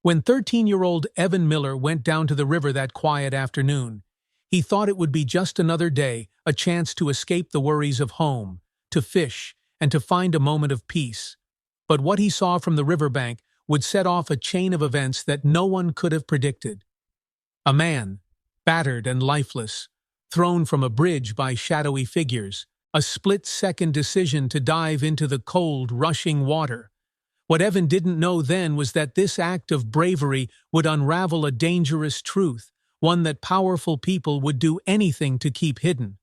When 13-year-old Evan Miller went down to the river that quiet afternoon, he thought it would be just another day, a chance to escape the worries of home, to fish, and to find a moment of peace. But what he saw from the riverbank would set off a chain of events that no one could have predicted. A man, battered and lifeless, thrown from a bridge by shadowy figures, a split-second decision to dive into the cold, rushing water. What Evan didn't know then was that this act of bravery would unravel a dangerous truth, one that powerful people would do anything to keep hidden.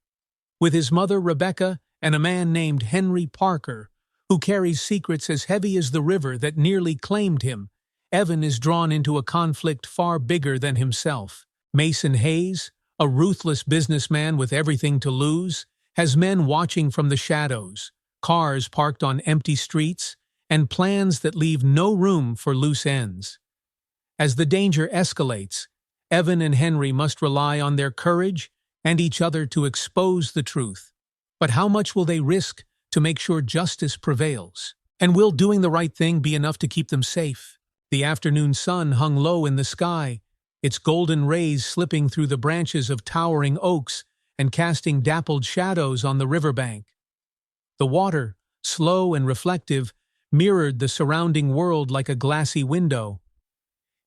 With his mother Rebecca and a man named Henry Parker, who carries secrets as heavy as the river that nearly claimed him, Evan is drawn into a conflict far bigger than himself. Mason Hayes, a ruthless businessman with everything to lose, has men watching from the shadows, cars parked on empty streets, and plans that leave no room for loose ends. As the danger escalates, Evan and Henry must rely on their courage and each other to expose the truth. But how much will they risk to make sure justice prevails? And will doing the right thing be enough to keep them safe? The afternoon sun hung low in the sky, its golden rays slipping through the branches of towering oaks and casting dappled shadows on the riverbank. The water, slow and reflective, mirrored the surrounding world like a glassy window.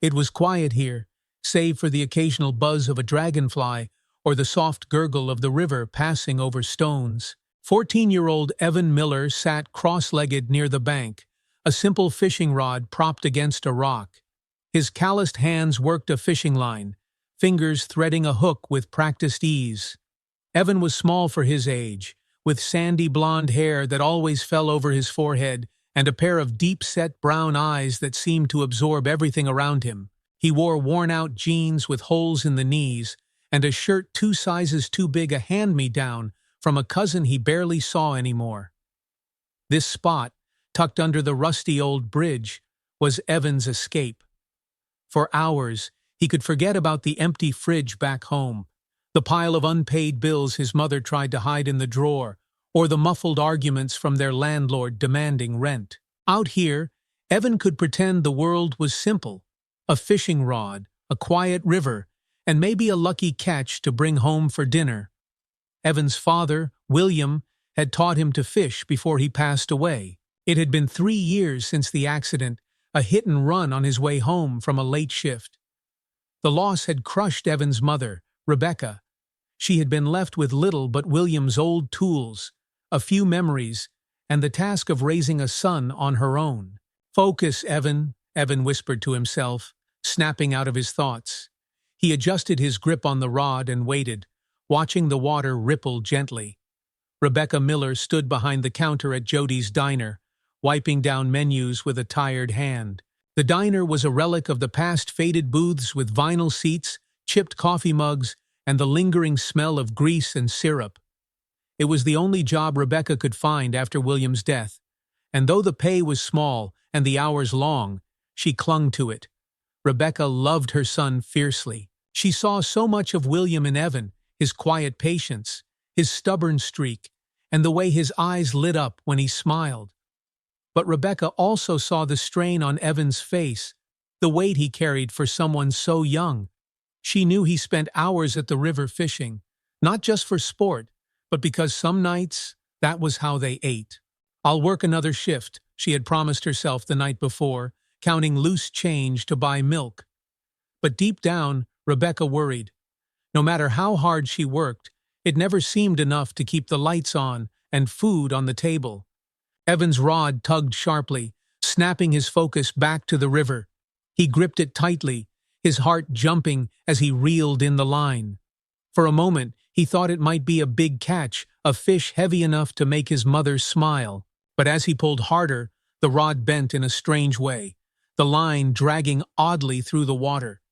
It was quiet here, save for the occasional buzz of a dragonfly or the soft gurgle of the river passing over stones. 14-year-old Evan Miller sat cross-legged near the bank, a simple fishing rod propped against a rock. His calloused hands worked a fishing line, fingers threading a hook with practiced ease. Evan was small for his age, with sandy blonde hair that always fell over his forehead and a pair of deep-set brown eyes that seemed to absorb everything around him. He wore worn-out jeans with holes in the knees and a shirt 2 sizes too big a hand-me-down from a cousin he barely saw anymore. This spot, tucked under the rusty old bridge, was Evan's escape. For hours, he could forget about the empty fridge back home, the pile of unpaid bills his mother tried to hide in the drawer, or the muffled arguments from their landlord demanding rent. Out here, Evan could pretend the world was simple: a fishing rod, a quiet river, and maybe a lucky catch to bring home for dinner. Evan's father, William, had taught him to fish before he passed away. It had been 3 years since the accident, a hit and run on his way home from a late shift. The loss had crushed Evan's mother, Rebecca. She had been left with little but William's old tools, a few memories, and the task of raising a son on her own. "Focus, Evan," Evan whispered to himself, snapping out of his thoughts. He adjusted his grip on the rod and waited, watching the water ripple gently. Rebecca Miller stood behind the counter at Jody's diner, wiping down menus with a tired hand. The diner was a relic of the past, faded booths with vinyl seats, chipped coffee mugs, and the lingering smell of grease and syrup. It was the only job Rebecca could find after William's death, and though the pay was small and the hours long, she clung to it. Rebecca loved her son fiercely. She saw so much of William in Evan, his quiet patience, his stubborn streak, and the way his eyes lit up when he smiled. But Rebecca also saw the strain on Evan's face, the weight he carried for someone so young. She knew he spent hours at the river fishing, not just for sport, but because some nights, that was how they ate. "I'll work another shift," she had promised herself the night before, counting loose change to buy milk. But deep down, Rebecca worried. No matter how hard she worked, it never seemed enough to keep the lights on and food on the table. Evan's rod tugged sharply, snapping his focus back to the river. He gripped it tightly, his heart jumping as he reeled in the line. For a moment, he thought it might be a big catch, a fish heavy enough to make his mother smile. But as he pulled harder, the rod bent in a strange way, the line dragging oddly through the water.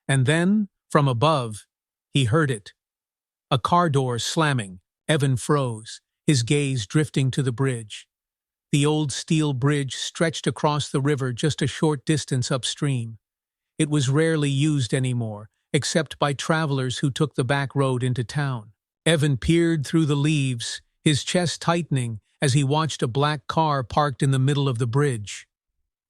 And then, from above, he heard it. A car door slamming. Evan froze, his gaze drifting to the bridge. The old steel bridge stretched across the river just a short distance upstream. It was rarely used anymore, except by travelers who took the back road into town. Evan peered through the leaves, his chest tightening as he watched a black car parked in the middle of the bridge.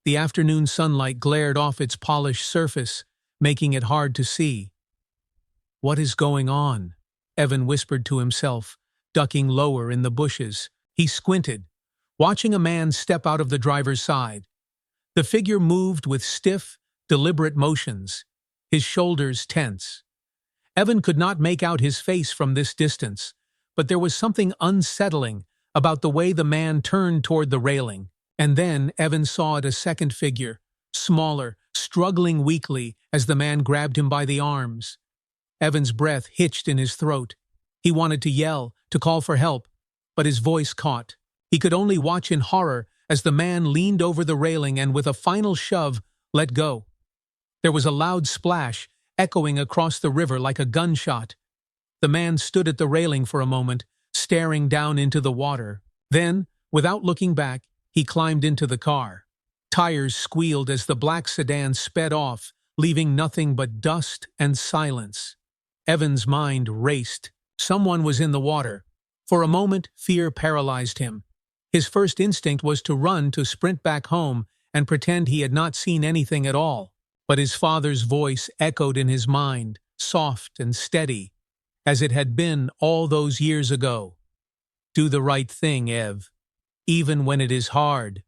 The afternoon sunlight glared off its polished surface, making it hard to see. "What is going on?" Evan whispered to himself, ducking lower in the bushes. He squinted, watching a man step out of the driver's side. The figure moved with stiff, deliberate motions, his shoulders tense. Evan could not make out his face from this distance, but there was something unsettling about the way the man turned toward the railing. And then Evan saw it a second figure, smaller, struggling weakly as the man grabbed him by the arms. Evan's breath hitched in his throat. He wanted to yell, to call for help, but his voice caught. He could only watch in horror as the man leaned over the railing and with a final shove, let go. There was a loud splash, echoing across the river like a gunshot. The man stood at the railing for a moment, staring down into the water. Then, without looking back, he climbed into the car. Tires squealed as the black sedan sped off, leaving nothing but dust and silence. Evan's mind raced. Someone was in the water. For a moment, fear paralyzed him. His first instinct was to run, to sprint back home, and pretend he had not seen anything at all. But his father's voice echoed in his mind, soft and steady, as it had been all those years ago. "Do the right thing, Ev, even when it is hard."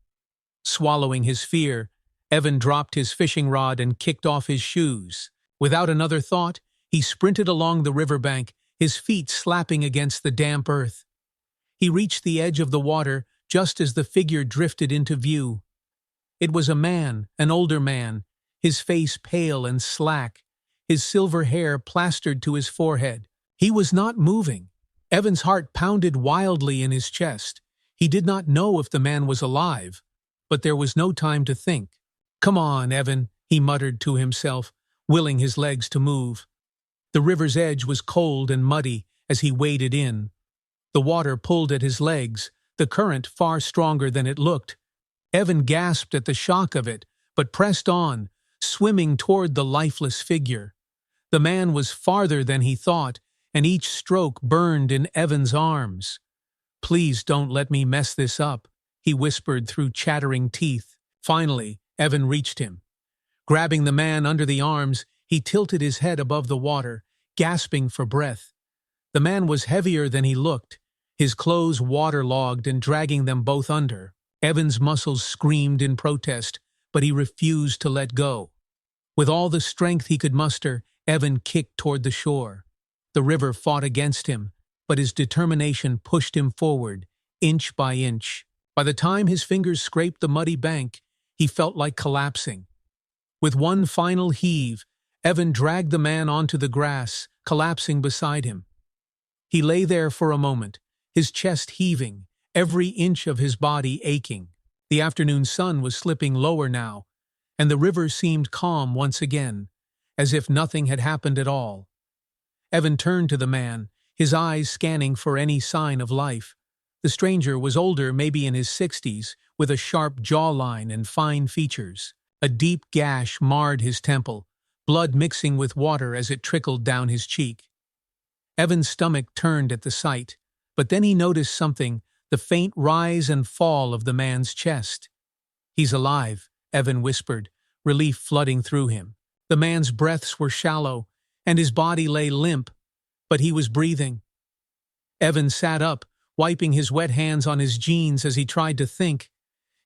Swallowing his fear, Evan dropped his fishing rod and kicked off his shoes. Without another thought, he sprinted along the riverbank, his feet slapping against the damp earth. He reached the edge of the water just as the figure drifted into view. It was a man, an older man, his face pale and slack, his silver hair plastered to his forehead. He was not moving. Evan's heart pounded wildly in his chest. He did not know if the man was alive, but there was no time to think. "Come on, Evan," he muttered to himself, willing his legs to move. The river's edge was cold and muddy as he waded in. The water pulled at his legs, the current far stronger than it looked. Evan gasped at the shock of it, but pressed on, swimming toward the lifeless figure. The man was farther than he thought, and each stroke burned in Evan's arms. "Please don't let me mess this up," he whispered through chattering teeth. Finally, Evan reached him. Grabbing the man under the arms, he tilted his head above the water, gasping for breath. The man was heavier than he looked, his clothes waterlogged and dragging them both under. Evan's muscles screamed in protest, but he refused to let go. With all the strength he could muster, Evan kicked toward the shore. The river fought against him, but his determination pushed him forward, inch by inch. By the time his fingers scraped the muddy bank, he felt like collapsing. With one final heave, Evan dragged the man onto the grass, collapsing beside him. He lay there for a moment, his chest heaving, every inch of his body aching. The afternoon sun was slipping lower now, and the river seemed calm once again, as if nothing had happened at all. Evan turned to the man, his eyes scanning for any sign of life. The stranger was older, maybe in his 60s, with a sharp jawline and fine features. A deep gash marred his temple, blood mixing with water as it trickled down his cheek. Evan's stomach turned at the sight, but then he noticed something, the faint rise and fall of the man's chest. "He's alive," Evan whispered, relief flooding through him. The man's breaths were shallow, and his body lay limp, but he was breathing. Evan sat up, wiping his wet hands on his jeans as he tried to think.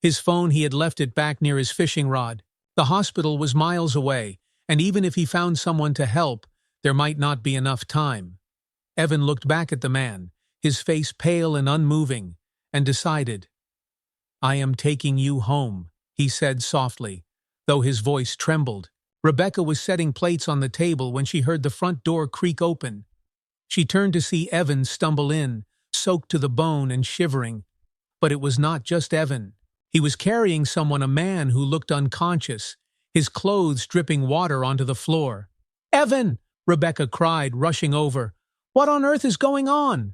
His phone, he had left it back near his fishing rod. The hospital was miles away, and even if he found someone to help, there might not be enough time. Evan looked back at the man, his face pale and unmoving, and decided. "I am taking you home," he said softly, though his voice trembled. Rebecca was setting plates on the table when she heard the front door creak open. She turned to see Evan stumble in, soaked to the bone and shivering. But it was not just Evan. He was carrying someone, a man who looked unconscious, his clothes dripping water onto the floor. "Evan!" Rebecca cried, rushing over. "What on earth is going on?"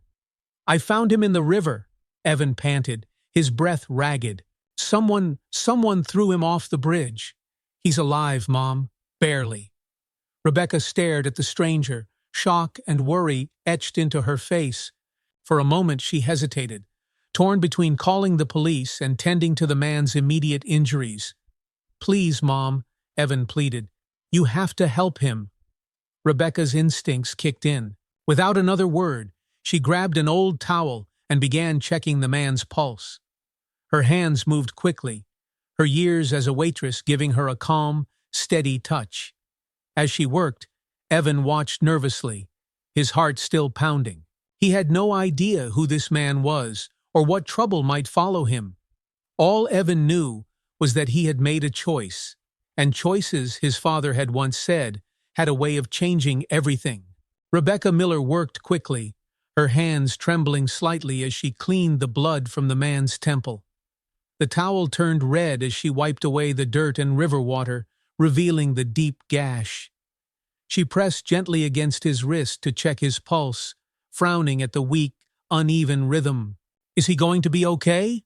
"I found him in the river," Evan panted, his breath ragged. Someone threw him off the bridge. "He's alive, Mom. Barely." Rebecca stared at the stranger, shock and worry etched into her face. For a moment she hesitated, torn between calling the police and tending to the man's immediate injuries. Please, Mom, Evan pleaded. You have to help him. Rebecca's instincts kicked in. Without another word, she grabbed an old towel and began checking the man's pulse. Her hands moved quickly, her years as a waitress giving her a calm, steady touch. As she worked, Evan watched nervously, his heart still pounding. He had no idea who this man was or what trouble might follow him. All Evan knew was that he had made a choice, and choices, his father had once said, had a way of changing everything. Rebecca Miller worked quickly, her hands trembling slightly as she cleaned the blood from the man's temple. The towel turned red as she wiped away the dirt and river water, revealing the deep gash. She pressed gently against his wrist to check his pulse, frowning at the weak, uneven rhythm. Is he going to be okay?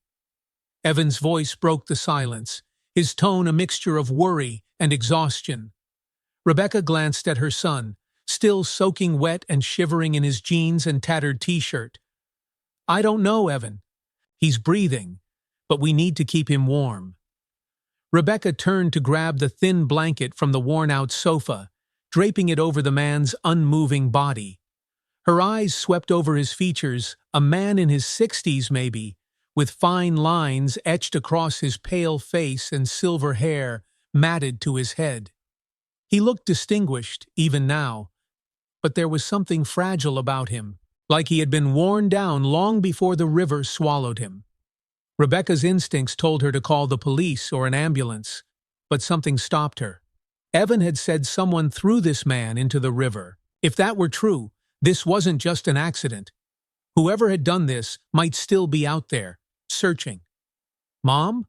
Evan's voice broke the silence, his tone a mixture of worry and exhaustion. Rebecca glanced at her son, still soaking wet and shivering in his jeans and tattered t-shirt. I don't know, Evan. He's breathing, but we need to keep him warm. Rebecca turned to grab the thin blanket from the worn-out sofa, draping it over the man's unmoving body. Her eyes swept over his features, a man in his 60s maybe, with fine lines etched across his pale face and silver hair matted to his head. He looked distinguished, even now, but there was something fragile about him, like he had been worn down long before the river swallowed him. Rebecca's instincts told her to call the police or an ambulance, but something stopped her. Evan had said someone threw this man into the river. If that were true, this wasn't just an accident. Whoever had done this might still be out there, searching. Mom?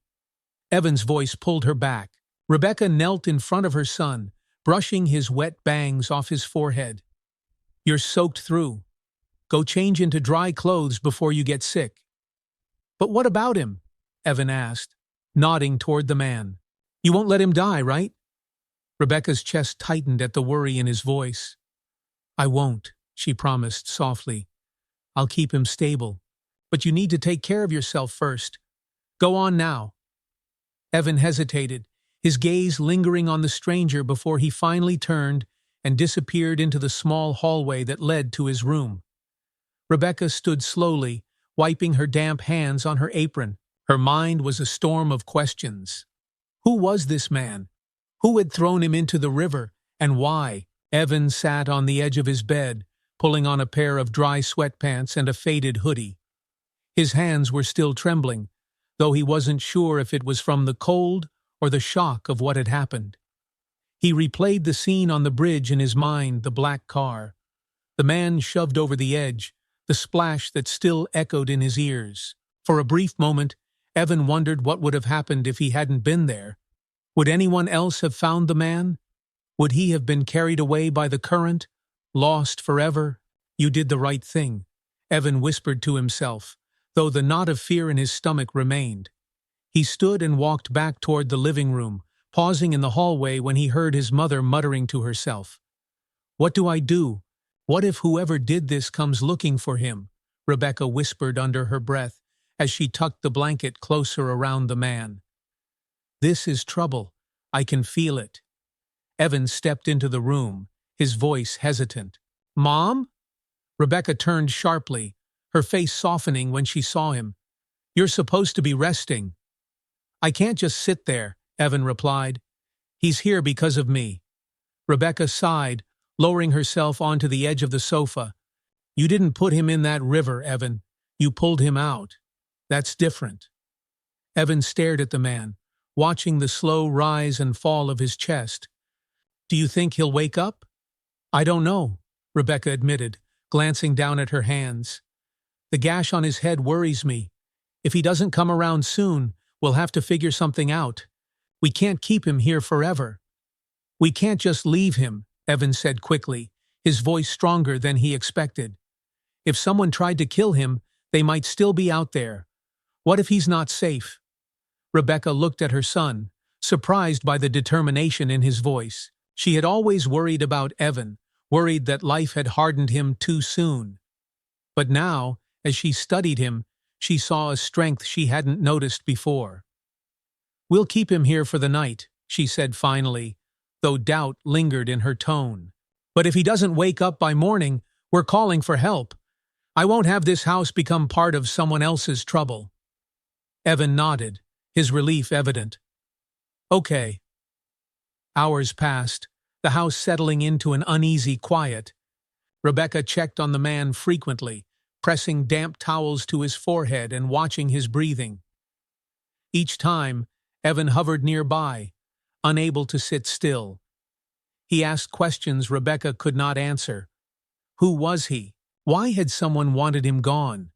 Evan's voice pulled her back. Rebecca knelt in front of her son, brushing his wet bangs off his forehead. You're soaked through. Go change into dry clothes before you get sick. But what about him? Evan asked, nodding toward the man. You won't let him die, right? Rebecca's chest tightened at the worry in his voice. I won't, she promised softly. I'll keep him stable. But you need to take care of yourself first. Go on now. Evan hesitated, his gaze lingering on the stranger before he finally turned and disappeared into the small hallway that led to his room. Rebecca stood slowly, wiping her damp hands on her apron. Her mind was a storm of questions. Who was this man? Who had thrown him into the river, and why? Evan sat on the edge of his bed, pulling on a pair of dry sweatpants and a faded hoodie. His hands were still trembling, though he wasn't sure if it was from the cold or the shock of what had happened. He replayed the scene on the bridge in his mind, the black car. The man shoved over the edge, the splash that still echoed in his ears. For a brief moment, Evan wondered what would have happened if he hadn't been there. Would anyone else have found the man? Would he have been carried away by the current, lost forever? You did the right thing, Evan whispered to himself, though the knot of fear in his stomach remained. He stood and walked back toward the living room, pausing in the hallway when he heard his mother muttering to herself. What do I do? What if whoever did this comes looking for him? Rebecca whispered under her breath as she tucked the blanket closer around the man. This is trouble. I can feel it. Evan stepped into the room, his voice hesitant. Mom? Rebecca turned sharply, her face softening when she saw him. You're supposed to be resting. I can't just sit there, Evan replied. He's here because of me. Rebecca sighed, lowering herself onto the edge of the sofa. You didn't put him in that river, Evan. You pulled him out. That's different. Evan stared at the man, watching the slow rise and fall of his chest. Do you think he'll wake up? I don't know, Rebecca admitted, glancing down at her hands. The gash on his head worries me. If he doesn't come around soon, we'll have to figure something out. We can't keep him here forever. We can't just leave him, Evan said quickly, his voice stronger than he expected. If someone tried to kill him, they might still be out there. What if he's not safe? Rebecca looked at her son, surprised by the determination in his voice. She had always worried about Evan, worried that life had hardened him too soon. But now, as she studied him, she saw a strength she hadn't noticed before. We'll keep him here for the night, she said finally, though doubt lingered in her tone. But if he doesn't wake up by morning, we're calling for help. I won't have this house become part of someone else's trouble. Evan nodded, his relief evident. Okay. Hours passed, the house settling into an uneasy quiet. Rebecca checked on the man frequently, pressing damp towels to his forehead and watching his breathing. Each time, Evan hovered nearby, unable to sit still. He asked questions Rebecca could not answer. Who was he? Why had someone wanted him gone?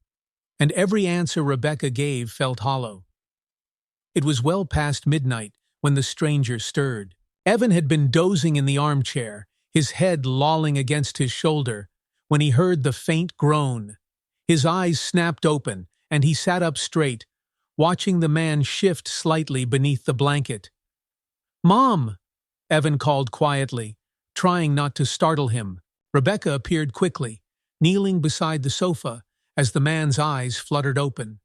And every answer Rebecca gave felt hollow. It was well past midnight when the stranger stirred. Evan had been dozing in the armchair, his head lolling against his shoulder, when he heard the faint groan. His eyes snapped open, and he sat up straight, watching the man shift slightly beneath the blanket. "Mom!" Evan called quietly, trying not to startle him. Rebecca appeared quickly, kneeling beside the sofa as the man's eyes fluttered open.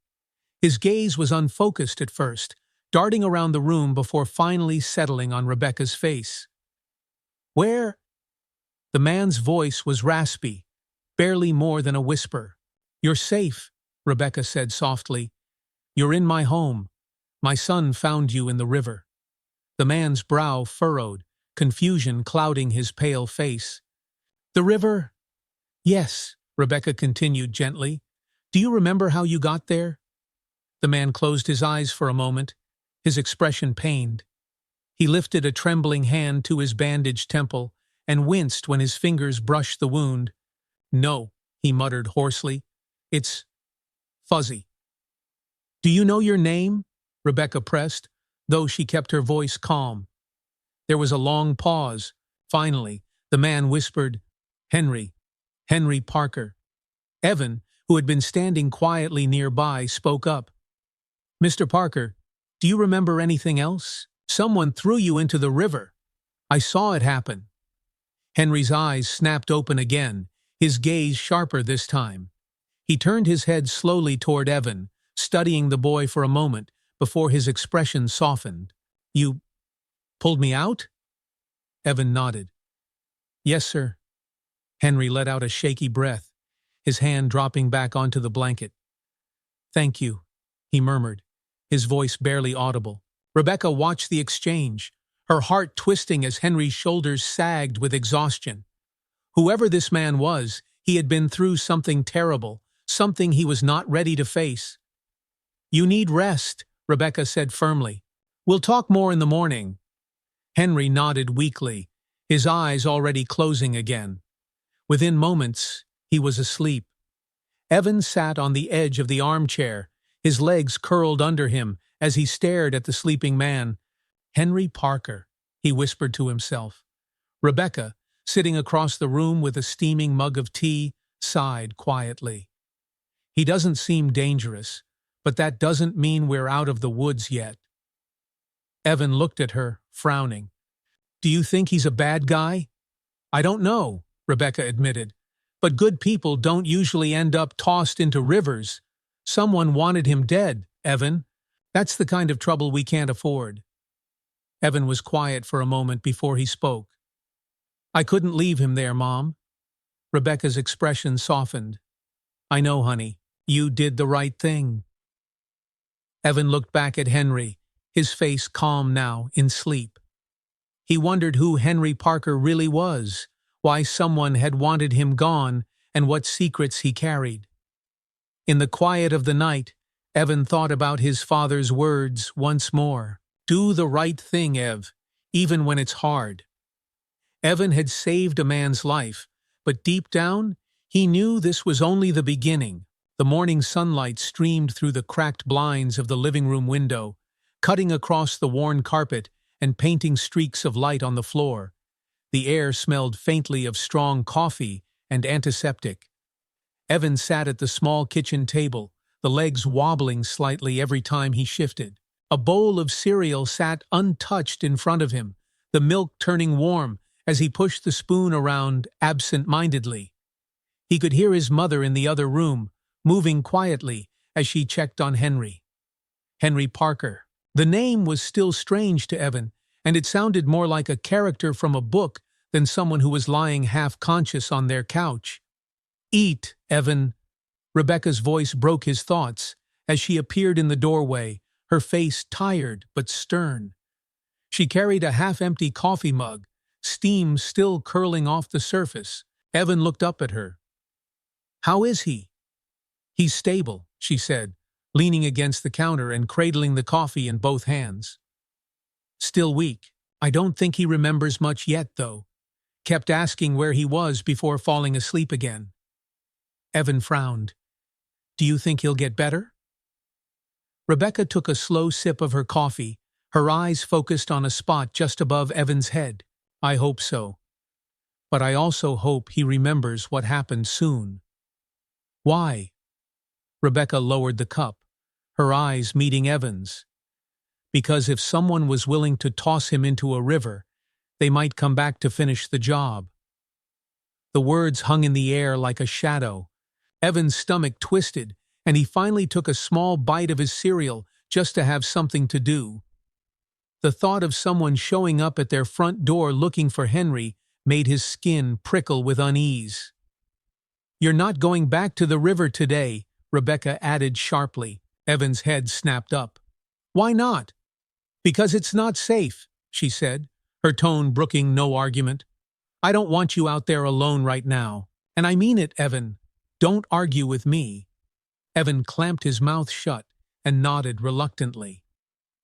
His gaze was unfocused at first, darting around the room before finally settling on Rebecca's face. "Where?" The man's voice was raspy, barely more than a whisper. "You're safe," Rebecca said softly. "You're in my home. My son found you in the river." The man's brow furrowed, confusion clouding his pale face. "The river?" "Yes," Rebecca continued gently. "Do you remember how you got there?" The man closed his eyes for a moment, his expression pained. He lifted a trembling hand to his bandaged temple and winced when his fingers brushed the wound. "No," he muttered hoarsely. "It's fuzzy." "Do you know your name?" Rebecca pressed, though she kept her voice calm. There was a long pause. Finally, the man whispered, "Henry Parker." Evan, who had been standing quietly nearby, spoke up. "Mr. Parker, do you remember anything else? Someone threw you into the river. I saw it happen." Henry's eyes snapped open again, his gaze sharper this time. He turned his head slowly toward Evan, studying the boy for a moment before his expression softened. "You pulled me out?" Evan nodded. "Yes, sir." Henry let out a shaky breath, his hand dropping back onto the blanket. "Thank you," he murmured, his voice barely audible. Rebecca watched the exchange, her heart twisting as Henry's shoulders sagged with exhaustion. Whoever this man was, he had been through something terrible, something he was not ready to face. "You need rest," Rebecca said firmly. "We'll talk more in the morning." Henry nodded weakly, his eyes already closing again. Within moments, he was asleep. Evan sat on the edge of the armchair, his legs curled under him as he stared at the sleeping man. "Henry Parker," he whispered to himself. Rebecca, sitting across the room with a steaming mug of tea, sighed quietly. "He doesn't seem dangerous, but that doesn't mean we're out of the woods yet." Evan looked at her, frowning. "Do you think he's a bad guy?" "I don't know," Rebecca admitted. "But good people don't usually end up tossed into rivers. Someone wanted him dead, Evan. That's the kind of trouble we can't afford." Evan was quiet for a moment before he spoke. "I couldn't leave him there, Mom." Rebecca's expression softened. "I know, honey. You did the right thing." Evan looked back at Henry, his face calm now, in sleep. He wondered who Henry Parker really was, why someone had wanted him gone, and what secrets he carried. In the quiet of the night, Evan thought about his father's words once more. "Do the right thing, Ev, even when it's hard." Evan had saved a man's life, but deep down, he knew this was only the beginning. The morning sunlight streamed through the cracked blinds of the living room window, cutting across the worn carpet and painting streaks of light on the floor. The air smelled faintly of strong coffee and antiseptic. Evan sat at the small kitchen table, the legs wobbling slightly every time he shifted. A bowl of cereal sat untouched in front of him, the milk turning warm as he pushed the spoon around absent-mindedly. He could hear his mother in the other room, moving quietly as she checked on Henry. Henry Parker. The name was still strange to Evan, and it sounded more like a character from a book than someone who was lying half-conscious on their couch. "Eat, Evan." Rebecca's voice broke his thoughts as she appeared in the doorway, her face tired but stern. She carried a half-empty coffee mug, steam still curling off the surface. Evan looked up at her. "How is he?" "He's stable," she said, leaning against the counter and cradling the coffee in both hands. "Still weak. I don't think he remembers much yet, though. Kept asking where he was before falling asleep again." Evan frowned. "Do you think he'll get better?" Rebecca took a slow sip of her coffee, her eyes focused on a spot just above Evan's head. "I hope so. But I also hope he remembers what happened soon." "Why?" Rebecca lowered the cup, her eyes meeting Evan's. "Because if someone was willing to toss him into a river, they might come back to finish the job." The words hung in the air like a shadow. Evan's stomach twisted, and he finally took a small bite of his cereal just to have something to do. The thought of someone showing up at their front door looking for Henry made his skin prickle with unease. "You're not going back to the river today," Rebecca added sharply. Evan's head snapped up. "Why not?" "Because it's not safe," she said, her tone brooking no argument. "I don't want you out there alone right now. And I mean it, Evan. Don't argue with me." Evan clamped his mouth shut and nodded reluctantly.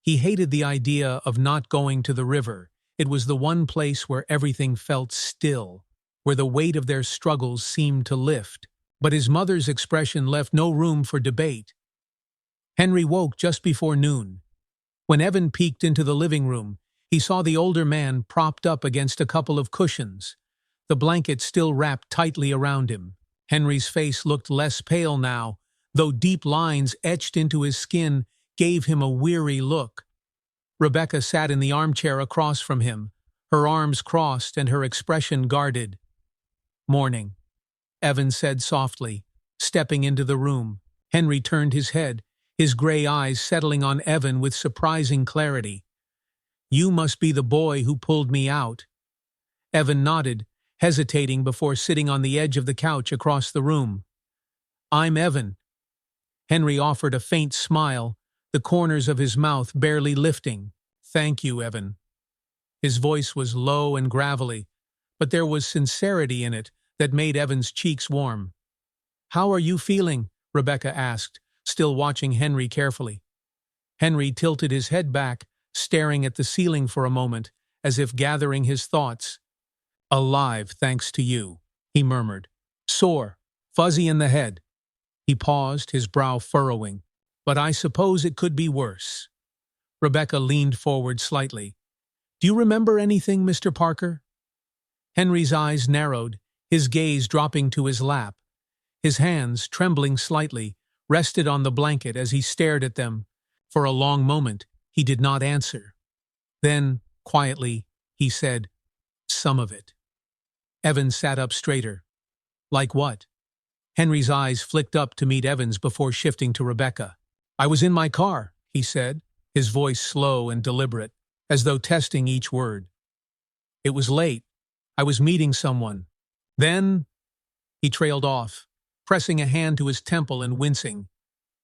He hated the idea of not going to the river. It was the one place where everything felt still, where the weight of their struggles seemed to lift. But his mother's expression left no room for debate. Henry woke just before noon. When Evan peeked into the living room, he saw the older man propped up against a couple of cushions, the blanket still wrapped tightly around him. Henry's face looked less pale now, though deep lines etched into his skin gave him a weary look. Rebecca sat in the armchair across from him, her arms crossed and her expression guarded. "Morning," Evan said softly, stepping into the room. Henry turned his head, his gray eyes settling on Evan with surprising clarity. "You must be the boy who pulled me out." Evan nodded, hesitating before sitting on the edge of the couch across the room. "I'm Evan." Henry offered a faint smile, the corners of his mouth barely lifting. "Thank you, Evan." His voice was low and gravelly, but there was sincerity in it that made Evan's cheeks warm. "How are you feeling?" Rebecca asked, still watching Henry carefully. Henry tilted his head back, staring at the ceiling for a moment, as if gathering his thoughts. "Alive, thanks to you," he murmured. "Sore, fuzzy in the head." He paused, his brow furrowing. "But I suppose it could be worse." Rebecca leaned forward slightly. "Do you remember anything, Mr. Parker?" Henry's eyes narrowed, his gaze dropping to his lap. His hands, trembling slightly, rested on the blanket as he stared at them. For a long moment, he did not answer. Then, quietly, he said, "Some of it." Evan sat up straighter. "Like what?" Henry's eyes flicked up to meet Evan's before shifting to Rebecca. "I was in my car," he said, his voice slow and deliberate, as though testing each word. "It was late. I was meeting someone. Then—" He trailed off, pressing a hand to his temple and wincing.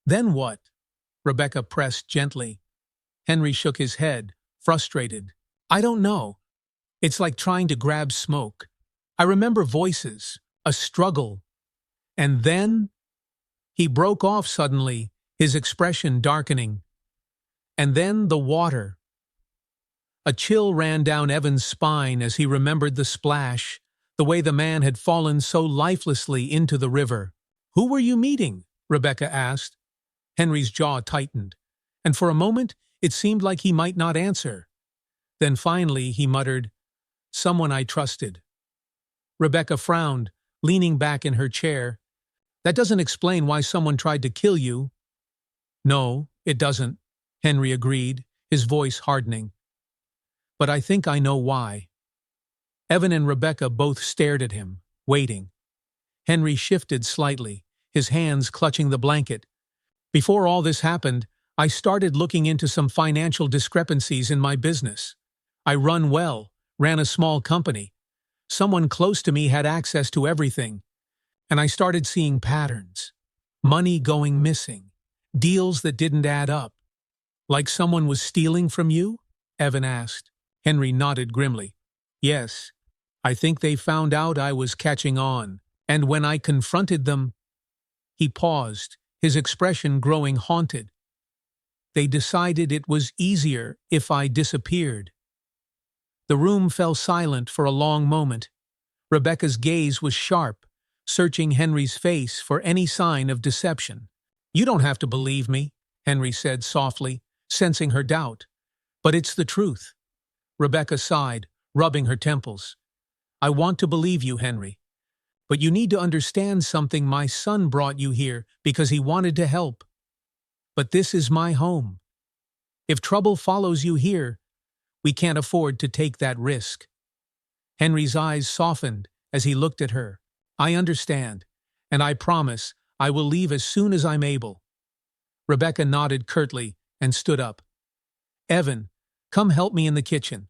"Then what?" Rebecca pressed gently. Henry shook his head, frustrated. "I don't know. It's like trying to grab smoke. I remember voices, a struggle. And then—" He broke off suddenly, his expression darkening. "And then the water." A chill ran down Evan's spine as he remembered the splash, the way the man had fallen so lifelessly into the river. "Who were you meeting?" Rebecca asked. Henry's jaw tightened, and for a moment it seemed like he might not answer. Then finally he muttered, "Someone I trusted." Rebecca frowned, leaning back in her chair. "That doesn't explain why someone tried to kill you." "No, it doesn't," Henry agreed, his voice hardening. "But I think I know why." Evan and Rebecca both stared at him, waiting. Henry shifted slightly, his hands clutching the blanket. "Before all this happened, I started looking into some financial discrepancies in my business. I ran a small company. Someone close to me had access to everything, and I started seeing patterns. Money going missing. Deals that didn't add up. Like someone was stealing from you? Evan asked. Henry nodded grimly. Yes. I think they found out I was catching on, and when I confronted them, he paused, his expression growing haunted. They decided it was easier if I disappeared. The room fell silent for a long moment. Rebecca's gaze was sharp, searching Henry's face for any sign of deception. You don't have to believe me, Henry said softly, sensing her doubt. But it's the truth. Rebecca sighed, rubbing her temples. I want to believe you, Henry. But you need to understand something. My son brought you here because he wanted to help. But this is my home. If trouble follows you here, we can't afford to take that risk. Henry's eyes softened as he looked at her. I understand, and I promise I will leave as soon as I'm able. Rebecca nodded curtly and stood up. Evan, come help me in the kitchen.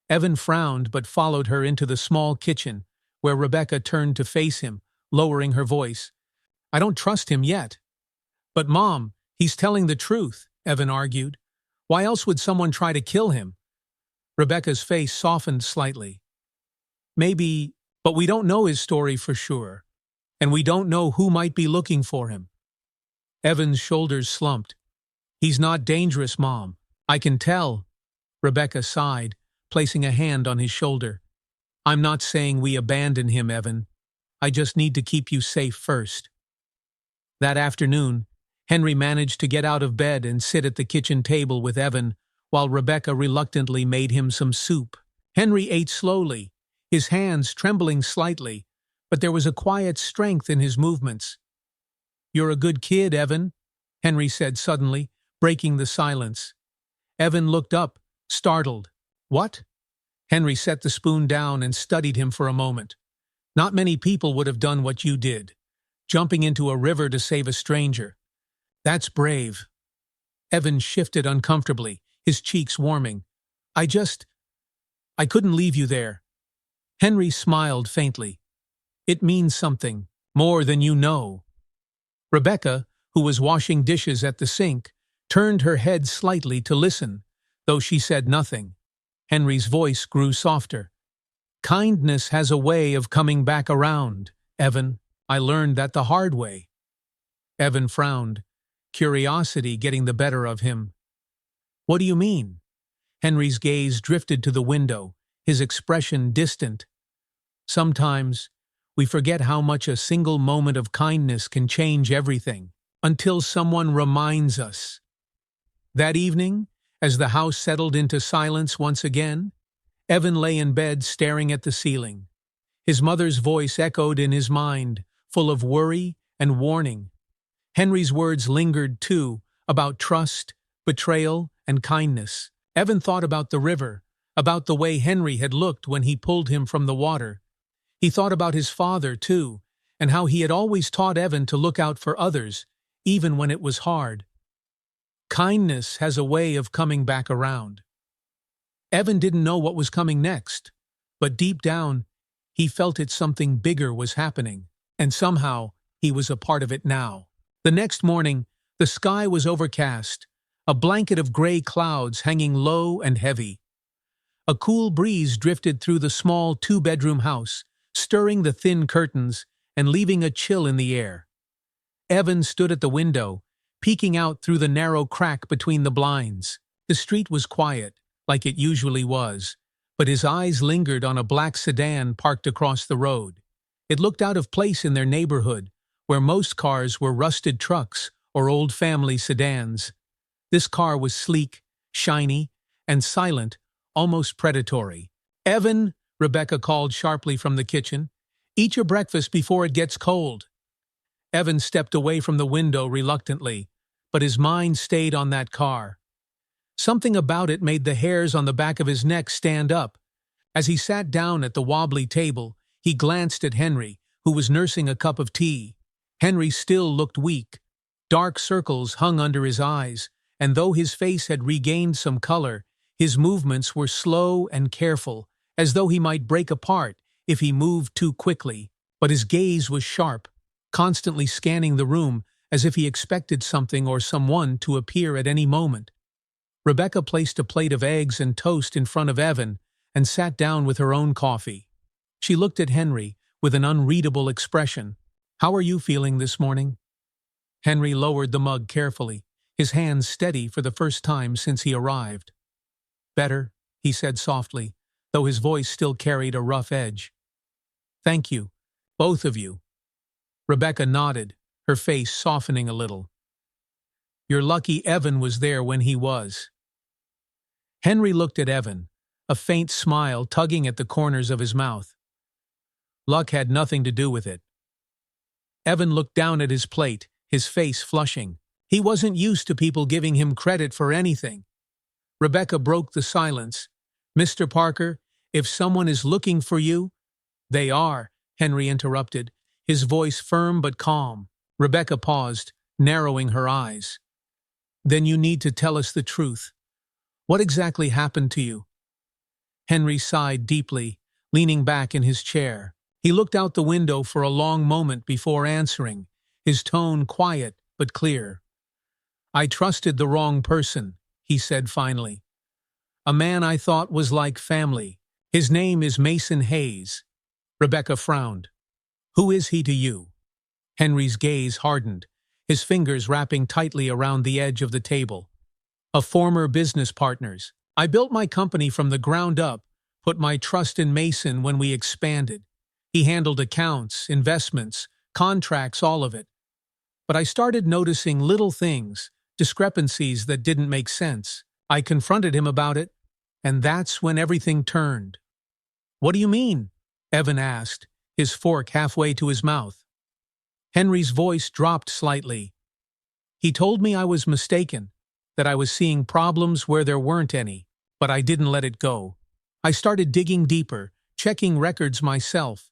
Evan frowned but followed her into the small kitchen, where Rebecca turned to face him, lowering her voice. I don't trust him yet. But Mom, he's telling the truth, Evan argued. Why else would someone try to kill him? Rebecca's face softened slightly. Maybe, but we don't know his story for sure. And we don't know who might be looking for him. Evan's shoulders slumped. He's not dangerous, Mom. I can tell. Rebecca sighed, placing a hand on his shoulder. I'm not saying we abandon him, Evan. I just need to keep you safe first. That afternoon, Henry managed to get out of bed and sit at the kitchen table with Evan, while Rebecca reluctantly made him some soup. Henry ate slowly, his hands trembling slightly, but there was a quiet strength in his movements. You're a good kid, Evan, Henry said suddenly, breaking the silence. Evan looked up, startled. What? Henry set the spoon down and studied him for a moment. Not many people would have done what you did, jumping into a river to save a stranger. That's brave. Evan shifted uncomfortably, his cheeks warming. I couldn't leave you there. Henry smiled faintly. It means something, more than you know. Rebecca, who was washing dishes at the sink, turned her head slightly to listen, though she said nothing. Henry's voice grew softer. Kindness has a way of coming back around, Evan. I learned that the hard way. Evan frowned, curiosity getting the better of him. What do you mean? Henry's gaze drifted to the window, his expression distant. Sometimes, we forget how much a single moment of kindness can change everything, until someone reminds us. That evening, as the house settled into silence once again, Evan lay in bed staring at the ceiling. His mother's voice echoed in his mind, full of worry and warning. Henry's words lingered too, about trust, betrayal, and kindness. Evan thought about the river, about the way Henry had looked when he pulled him from the water. He thought about his father, too, and how he had always taught Evan to look out for others, even when it was hard. Kindness has a way of coming back around. Evan didn't know what was coming next, but deep down, he felt it something bigger was happening, and somehow he was a part of it now. The next morning, the sky was overcast, a blanket of gray clouds hanging low and heavy. A cool breeze drifted through the small two-bedroom house, stirring the thin curtains and leaving a chill in the air. Evan stood at the window, peeking out through the narrow crack between the blinds. The street was quiet, like it usually was, but his eyes lingered on a black sedan parked across the road. It looked out of place in their neighborhood, where most cars were rusted trucks or old family sedans. This car was sleek, shiny, and silent, almost predatory. Evan, Rebecca called sharply from the kitchen, eat your breakfast before it gets cold. Evan stepped away from the window reluctantly, but his mind stayed on that car. Something about it made the hairs on the back of his neck stand up. As he sat down at the wobbly table, he glanced at Henry, who was nursing a cup of tea. Henry still looked weak. Dark circles hung under his eyes, and though his face had regained some color, His movements were slow and careful, as though he might break apart if he moved too quickly, but his gaze was sharp, constantly scanning the room as if he expected something or someone to appear at any moment. Rebecca placed a plate of eggs and toast in front of Evan and sat down with her own coffee. She looked at Henry with an unreadable expression. "How are you feeling this morning?" Henry lowered the mug carefully, his hands steady for the first time since he arrived. "Better," he said softly, though his voice still carried a rough edge. "Thank you, both of you." Rebecca nodded, her face softening a little. "You're lucky Evan was there when he was." Henry looked at Evan, a faint smile tugging at the corners of his mouth. "Luck had nothing to do with it." Evan looked down at his plate, his face flushing. He wasn't used to people giving him credit for anything. Rebecca broke the silence. "Mr. Parker, if someone is looking for you—" "They are," Henry interrupted, his voice firm but calm. Rebecca paused, narrowing her eyes. "Then you need to tell us the truth. What exactly happened to you?" Henry sighed deeply, leaning back in his chair. He looked out the window for a long moment before answering, his tone quiet but clear. "I trusted the wrong person," he said finally. "A man I thought was like family. His name is Mason Hayes." Rebecca frowned. "Who is he to you?" Henry's gaze hardened, his fingers wrapping tightly around the edge of the table. "A former business partners. I built my company from the ground up, put my trust in Mason when we expanded. He handled accounts, investments, contracts, all of it. But I started noticing little things, discrepancies that didn't make sense. I confronted him about it, and that's when everything turned." "What do you mean?" Evan asked, his fork halfway to his mouth. Henry's voice dropped slightly. "He told me I was mistaken, that I was seeing problems where there weren't any, but I didn't let it go. I started digging deeper, checking records myself.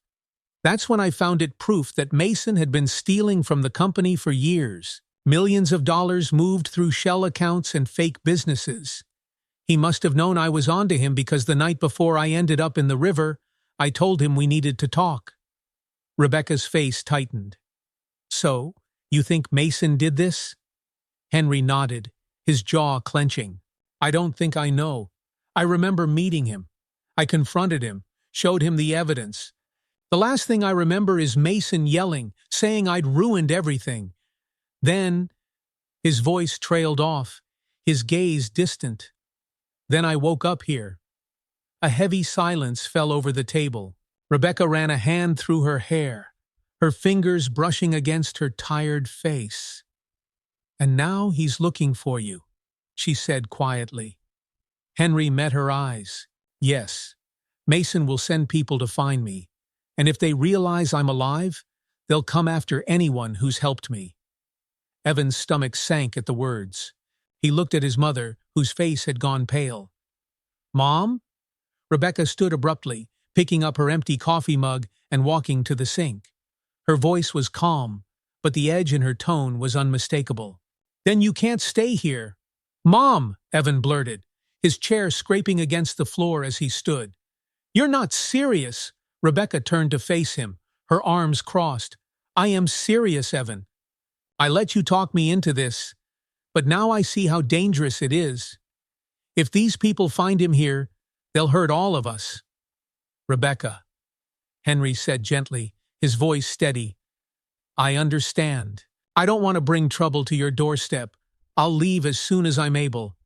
That's when I found it proof that Mason had been stealing from the company for years. Millions of dollars moved through shell accounts and fake businesses. He must have known I was onto him because the night before I ended up in the river, I told him we needed to talk." Rebecca's face tightened. "So, you think Mason did this?" Henry nodded, his jaw clenching. "I don't think I know. I remember meeting him. I confronted him, showed him the evidence. The last thing I remember is Mason yelling, saying I'd ruined everything. Then," his voice trailed off, his gaze distant. "Then I woke up here." A heavy silence fell over the table. Rebecca ran a hand through her hair, her fingers brushing against her tired face. "And now he's looking for you," she said quietly. Henry met her eyes. "Yes, Mason will send people to find me, and if they realize I'm alive, they'll come after anyone who's helped me." Evan's stomach sank at the words. He looked at his mother, whose face had gone pale. "Mom?" Rebecca stood abruptly, picking up her empty coffee mug and walking to the sink. Her voice was calm, but the edge in her tone was unmistakable. "Then you can't stay here." "Mom!" Evan blurted, his chair scraping against the floor as he stood. "You're not serious!" Rebecca turned to face him, her arms crossed. "I am serious, Evan. I let you talk me into this, but now I see how dangerous it is. If these people find him here, they'll hurt all of us." "Rebecca," Henry said gently, his voice steady, "I understand. I don't want to bring trouble to your doorstep. I'll leave as soon as I'm able."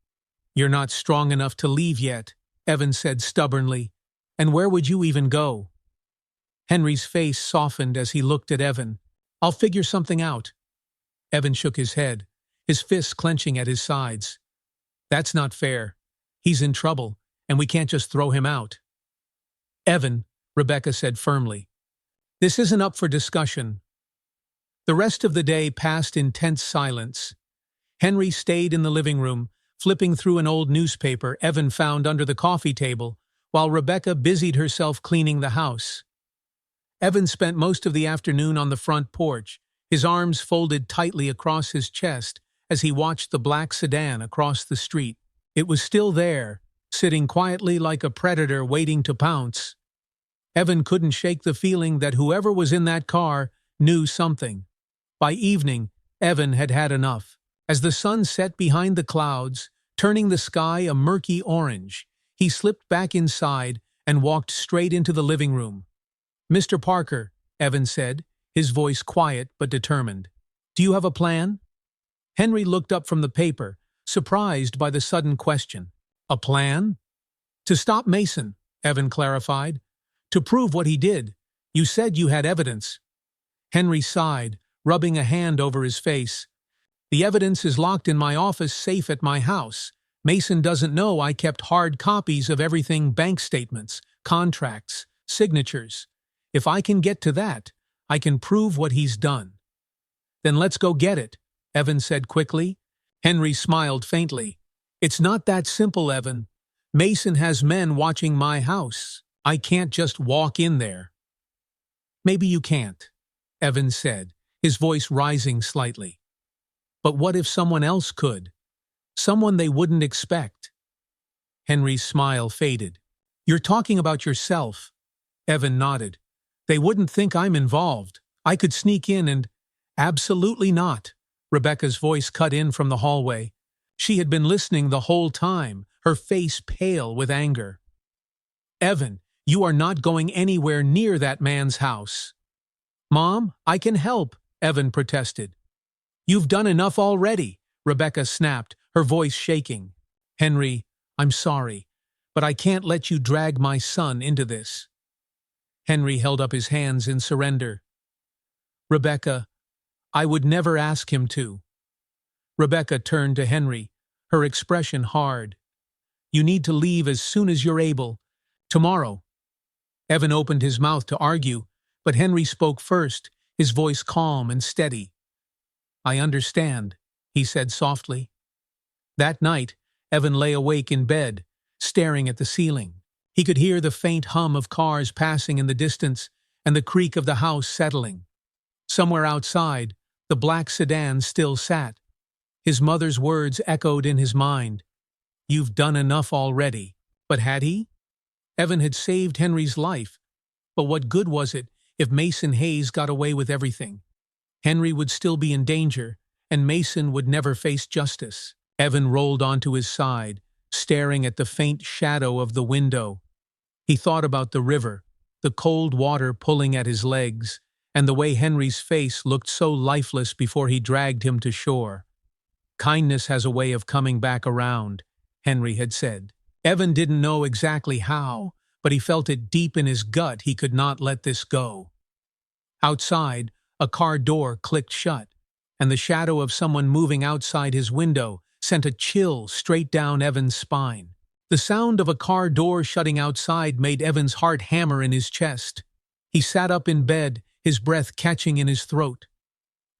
"You're not strong enough to leave yet," Evan said stubbornly. "And where would you even go?" Henry's face softened as he looked at Evan. "I'll figure something out." Evan shook his head, his fists clenching at his sides. "That's not fair. He's in trouble, and we can't just throw him out." "Evan," Rebecca said firmly, "this isn't up for discussion." The rest of the day passed in tense silence. Henry stayed in the living room, flipping through an old newspaper Evan found under the coffee table, while Rebecca busied herself cleaning the house. Evan spent most of the afternoon on the front porch, his arms folded tightly across his chest as he watched the black sedan across the street. It was still there, sitting quietly like a predator waiting to pounce. Evan couldn't shake the feeling that whoever was in that car knew something. By evening, Evan had had enough. As the sun set behind the clouds, turning the sky a murky orange, he slipped back inside and walked straight into the living room. "Mr. Parker," Evan said, his voice quiet but determined. "Do you have a plan?" Henry looked up from the paper, surprised by the sudden question. "A plan?" "To stop Mason," Evan clarified. "To prove what he did. You said you had evidence." Henry sighed, rubbing a hand over his face. "The evidence is locked in my office safe at my house. Mason doesn't know I kept hard copies of everything: bank statements, contracts, signatures. If I can get to that, I can prove what he's done." "Then let's go get it," Evan said quickly. Henry smiled faintly. "It's not that simple, Evan. Mason has men watching my house. I can't just walk in there." "Maybe you can't," Evan said, his voice rising slightly. "But what if someone else could? Someone they wouldn't expect?" Henry's smile faded. "You're talking about yourself." Evan nodded. "They wouldn't think I'm involved. I could sneak in and—" "Absolutely not," Rebecca's voice cut in from the hallway. She had been listening the whole time, her face pale with anger. "Evan, you are not going anywhere near that man's house." "Mom, I can help," Evan protested. "You've done enough already," Rebecca snapped, her voice shaking. "Henry, I'm sorry, but I can't let you drag my son into this." Henry held up his hands in surrender. "Rebecca, I would never ask him to." Rebecca turned to Henry, her expression hard. "You need to leave as soon as you're able. Tomorrow." Evan opened his mouth to argue, but Henry spoke first, his voice calm and steady. "I understand," he said softly. That night, Evan lay awake in bed, staring at the ceiling. He could hear the faint hum of cars passing in the distance and the creak of the house settling. Somewhere outside, the black sedan still sat. His mother's words echoed in his mind. "You've done enough already." But had he? Evan had saved Henry's life. But what good was it if Mason Hayes got away with everything? Henry would still be in danger, and Mason would never face justice. Evan rolled onto his side, staring at the faint shadow of the window. He thought about the river, the cold water pulling at his legs, and the way Henry's face looked so lifeless before he dragged him to shore. "Kindness has a way of coming back around," Henry had said. Evan didn't know exactly how, but he felt it deep in his gut he could not let this go. Outside, a car door clicked shut, and the shadow of someone moving outside his window sent a chill straight down Evan's spine. The sound of a car door shutting outside made Evan's heart hammer in his chest. He sat up in bed, his breath catching in his throat.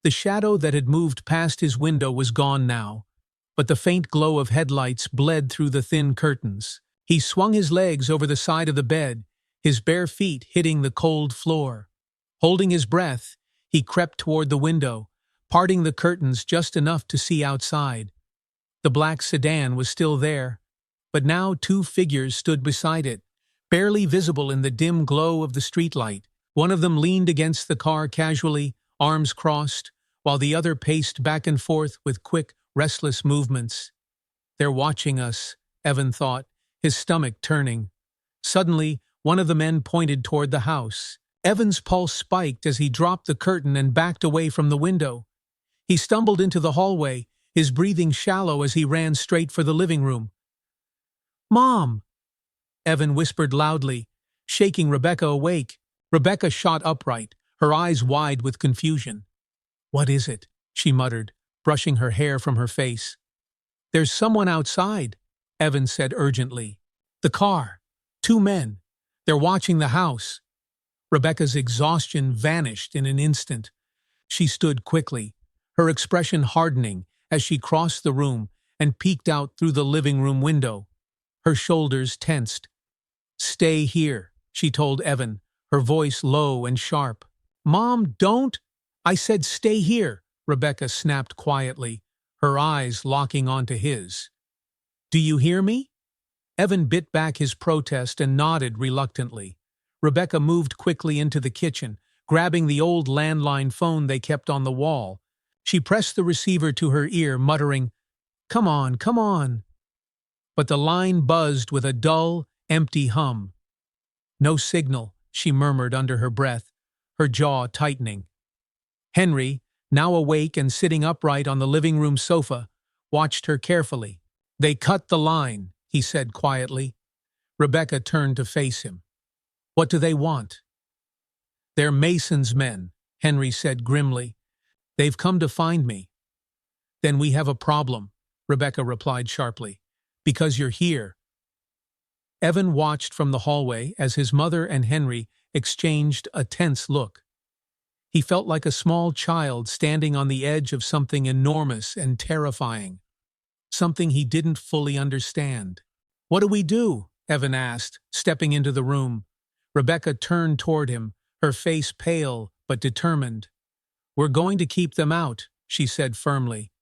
The shadow that had moved past his window was gone now, but the faint glow of headlights bled through the thin curtains. He swung his legs over the side of the bed, his bare feet hitting the cold floor. Holding his breath, he crept toward the window, parting the curtains just enough to see outside. The black sedan was still there, but now two figures stood beside it, barely visible in the dim glow of the streetlight. One of them leaned against the car casually, arms crossed, while the other paced back and forth with quick, restless movements. "They're watching us," Evan thought, his stomach turning. Suddenly, one of the men pointed toward the house. Evan's pulse spiked as he dropped the curtain and backed away from the window. He stumbled into the hallway, his breathing shallow as he ran straight for the living room. "Mom!" Evan whispered loudly, shaking Rebecca awake. Rebecca shot upright, her eyes wide with confusion. "What is it?" she muttered, brushing her hair from her face. "There's someone outside," Evan said urgently. "The car. 2 men. They're watching the house." Rebecca's exhaustion vanished in an instant. She stood quickly, her expression hardening as she crossed the room and peeked out through the living room window. Her shoulders tensed. "Stay here," she told Evan, her voice low and sharp. "Mom, don't!" "I said stay here," Rebecca snapped quietly, her eyes locking onto his. "Do you hear me?" Evan bit back his protest and nodded reluctantly. Rebecca moved quickly into the kitchen, grabbing the old landline phone they kept on the wall. She pressed the receiver to her ear, muttering, "Come on, come on." But the line buzzed with a dull, empty hum. "No signal," she murmured under her breath, her jaw tightening. Henry, now awake and sitting upright on the living room sofa, watched her carefully. "They cut the line," he said quietly. Rebecca turned to face him. "What do they want?" "They're Mason's men," Henry said grimly. "They've come to find me." "Then we have a problem," Rebecca replied sharply. "Because you're here." Evan watched from the hallway as his mother and Henry exchanged a tense look. He felt like a small child standing on the edge of something enormous and terrifying, something he didn't fully understand. "What do we do?" Evan asked, stepping into the room. Rebecca turned toward him, her face pale but determined. "We're going to keep them out," she said firmly.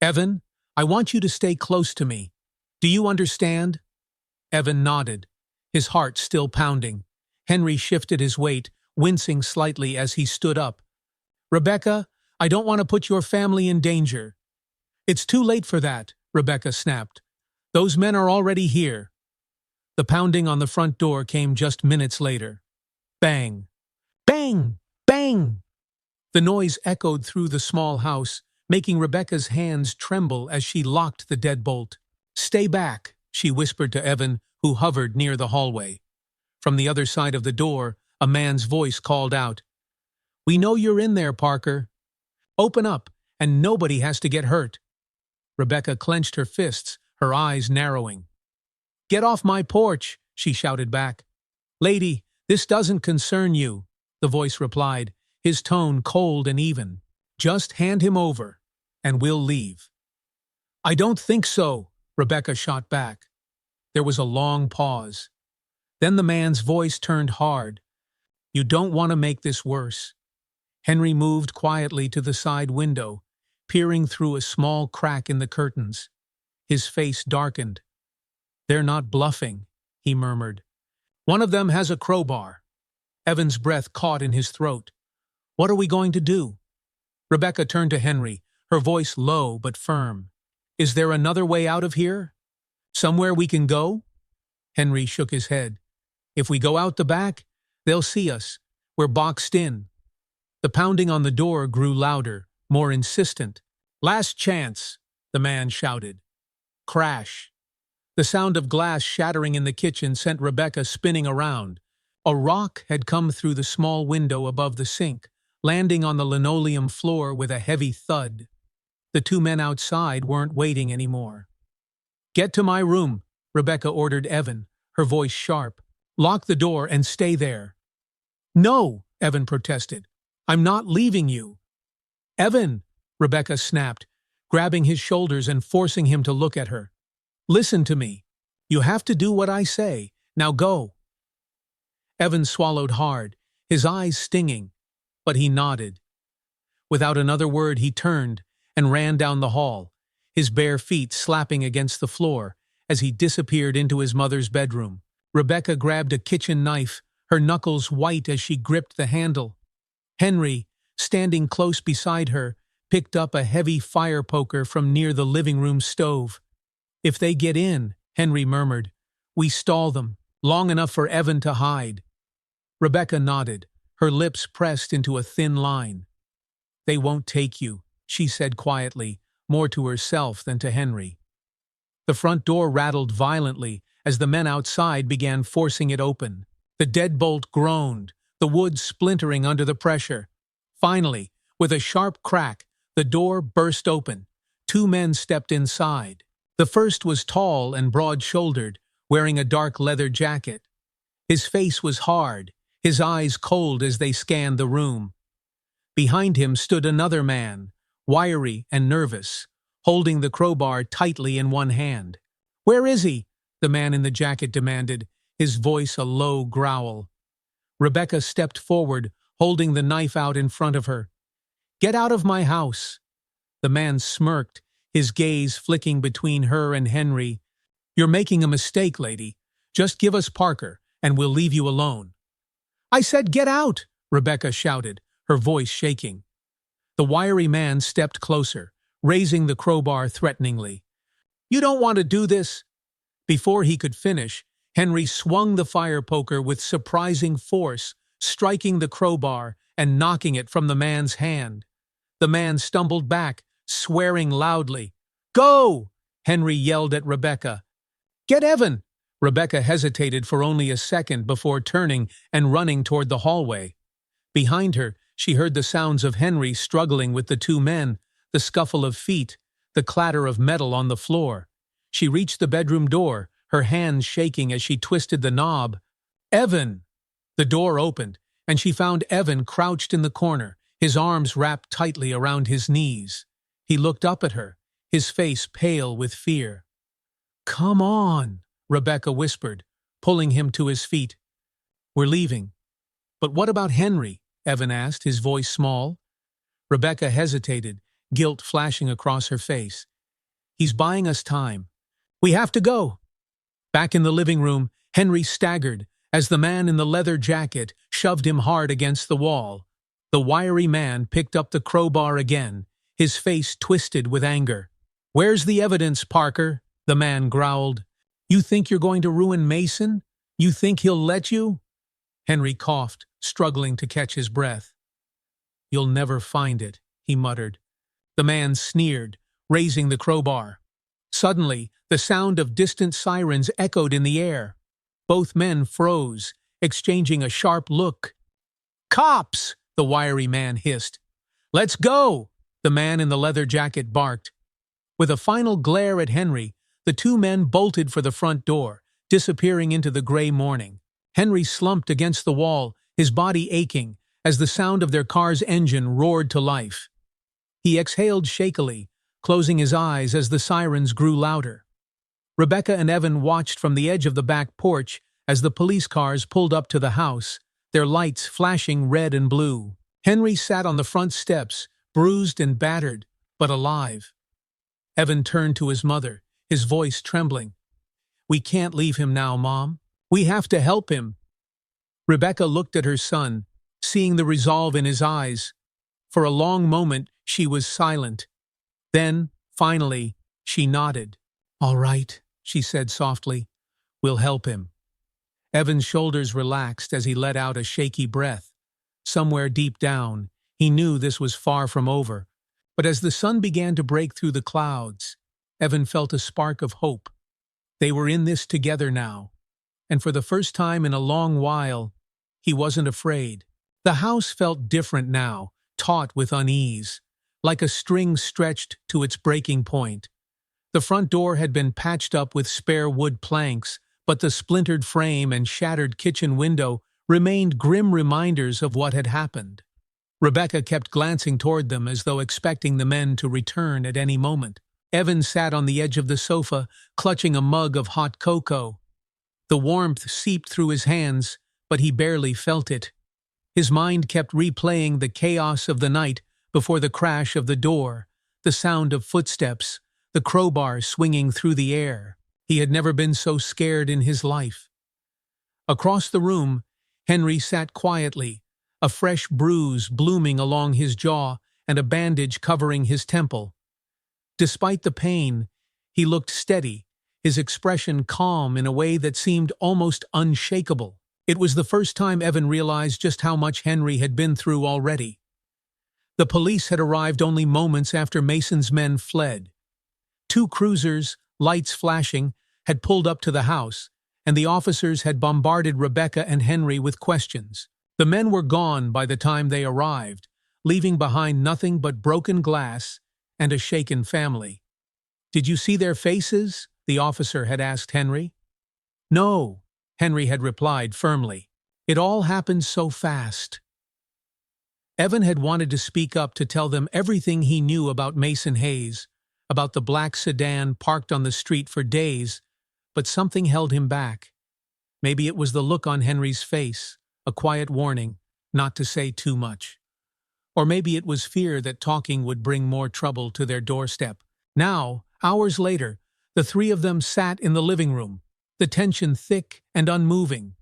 "Evan, I want you to stay close to me. Do you understand?" Evan nodded, his heart still pounding. Henry shifted his weight, wincing slightly as he stood up. "Rebecca, I don't want to put your family in danger." "It's too late for that," Rebecca snapped. "Those men are already here." The pounding on the front door came just minutes later. Bang! Bang! Bang! The noise echoed through the small house, making Rebecca's hands tremble as she locked the deadbolt. "Stay back," she whispered to Evan, who hovered near the hallway. From the other side of the door, a man's voice called out, "We know you're in there, Parker. Open up, and nobody has to get hurt." Rebecca clenched her fists, her eyes narrowing. "Get off my porch," she shouted back. "Lady, this doesn't concern you," the voice replied, his tone cold and even. "Just hand him over, and we'll leave." "I don't think so," Rebecca shot back. There was a long pause. Then the man's voice turned hard. "You don't want to make this worse." Henry moved quietly to the side window, peering through a small crack in the curtains. His face darkened. "They're not bluffing," he murmured. "One of them has a crowbar." Evan's breath caught in his throat. "What are we going to do?" Rebecca turned to Henry, her voice low but firm. "Is there another way out of here? Somewhere we can go?" Henry shook his head. "If we go out the back, they'll see us. We're boxed in." The pounding on the door grew louder, more insistent. "Last chance," the man shouted. Crash. The sound of glass shattering in the kitchen sent Rebecca spinning around. A rock had come through the small window above the sink, landing on the linoleum floor with a heavy thud. The two men outside weren't waiting anymore. "Get to my room," Rebecca ordered Evan, her voice sharp. "Lock the door and stay there." "No," Evan protested. "I'm not leaving you." "Evan," Rebecca snapped, grabbing his shoulders and forcing him to look at her. "Listen to me. You have to do what I say. Now go." Evan swallowed hard, his eyes stinging, but he nodded. Without another word, he turned and ran down the hall, his bare feet slapping against the floor as he disappeared into his mother's bedroom. Rebecca grabbed a kitchen knife, her knuckles white as she gripped the handle. Henry, standing close beside her, picked up a heavy fire poker from near the living room stove. "If they get in," Henry murmured, "we stall them, long enough for Evan to hide." Rebecca nodded, her lips pressed into a thin line. "They won't take you," she said quietly, more to herself than to Henry. The front door rattled violently as the men outside began forcing it open. The deadbolt groaned, the wood splintering under the pressure. Finally, with a sharp crack, the door burst open. Two men stepped inside. The first was tall and broad-shouldered, wearing a dark leather jacket. His face was hard, his eyes cold as they scanned the room. Behind him stood another man, wiry and nervous, holding the crowbar tightly in one hand. "Where is he?" the man in the jacket demanded, his voice a low growl. Rebecca stepped forward, holding the knife out in front of her. "Get out of my house." The man smirked, his gaze flicking between her and Henry. "You're making a mistake, lady. Just give us Parker, and we'll leave you alone." "I said get out!" Rebecca shouted, her voice shaking. The wiry man stepped closer, raising the crowbar threateningly. "You don't want to do this." Before he could finish, Henry swung the fire poker with surprising force, striking the crowbar and knocking it from the man's hand. The man stumbled back, swearing loudly. "Go!" Henry yelled at Rebecca. "Get Evan!" Rebecca hesitated for only a second before turning and running toward the hallway. Behind her, she heard the sounds of Henry struggling with the two men, the scuffle of feet, the clatter of metal on the floor. She reached the bedroom door, her hands shaking as she twisted the knob. "Evan!" The door opened, and she found Evan crouched in the corner, his arms wrapped tightly around his knees. He looked up at her, his face pale with fear. "Come on," Rebecca whispered, pulling him to his feet. "We're leaving." "But what about Henry?" Evan asked, his voice small. Rebecca hesitated, guilt flashing across her face. "He's buying us time. We have to go." Back in the living room, Henry staggered as the man in the leather jacket shoved him hard against the wall. The wiry man picked up the crowbar again, his face twisted with anger. "Where's the evidence, Parker?" the man growled. "You think you're going to ruin Mason? You think he'll let you?" Henry coughed, struggling to catch his breath. "You'll never find it," he muttered. The man sneered, raising the crowbar. Suddenly, the sound of distant sirens echoed in the air. Both men froze, exchanging a sharp look. "Cops!" the wiry man hissed. "Let's go!" the man in the leather jacket barked. With a final glare at Henry, the two men bolted for the front door, disappearing into the gray morning. Henry slumped against the wall, his body aching, as the sound of their car's engine roared to life. He exhaled shakily, closing his eyes as the sirens grew louder. Rebecca and Evan watched from the edge of the back porch as the police cars pulled up to the house, their lights flashing red and blue. Henry sat on the front steps, bruised and battered, but alive. Evan turned to his mother, his voice trembling. "We can't leave him now, Mom. We have to help him." Rebecca looked at her son, seeing the resolve in his eyes. For a long moment, she was silent. Then, finally, she nodded. "All right," she said softly. "We'll help him." Evan's shoulders relaxed as he let out a shaky breath. Somewhere deep down, he knew this was far from over. But as the sun began to break through the clouds, Evan felt a spark of hope. They were in this together now. And for the first time in a long while, he wasn't afraid. The house felt different now, taut with unease, like a string stretched to its breaking point. The front door had been patched up with spare wood planks, but the splintered frame and shattered kitchen window remained grim reminders of what had happened. Rebecca kept glancing toward them as though expecting the men to return at any moment. Evan sat on the edge of the sofa, clutching a mug of hot cocoa. The warmth seeped through his hands, but he barely felt it. His mind kept replaying the chaos of the night before the crash of the door, the sound of footsteps, the crowbar swinging through the air. He had never been so scared in his life. Across the room, Henry sat quietly, a fresh bruise blooming along his jaw and a bandage covering his temple. Despite the pain, he looked steady, his expression calm in a way that seemed almost unshakable. It was the first time Evan realized just how much Henry had been through already. The police had arrived only moments after Mason's men fled. 2 cruisers, lights flashing, had pulled up to the house, and the officers had bombarded Rebecca and Henry with questions. The men were gone by the time they arrived, leaving behind nothing but broken glass and a shaken family. "Did you see their faces?" the officer had asked Henry. "No," Henry had replied firmly. "It all happened so fast." Evan had wanted to speak up to tell them everything he knew about Mason Hayes, about the black sedan parked on the street for days, but something held him back. Maybe it was the look on Henry's face, a quiet warning not to say too much. Or maybe it was fear that talking would bring more trouble to their doorstep. Now, hours later, The three of them sat in the living room, the tension thick and unmoving.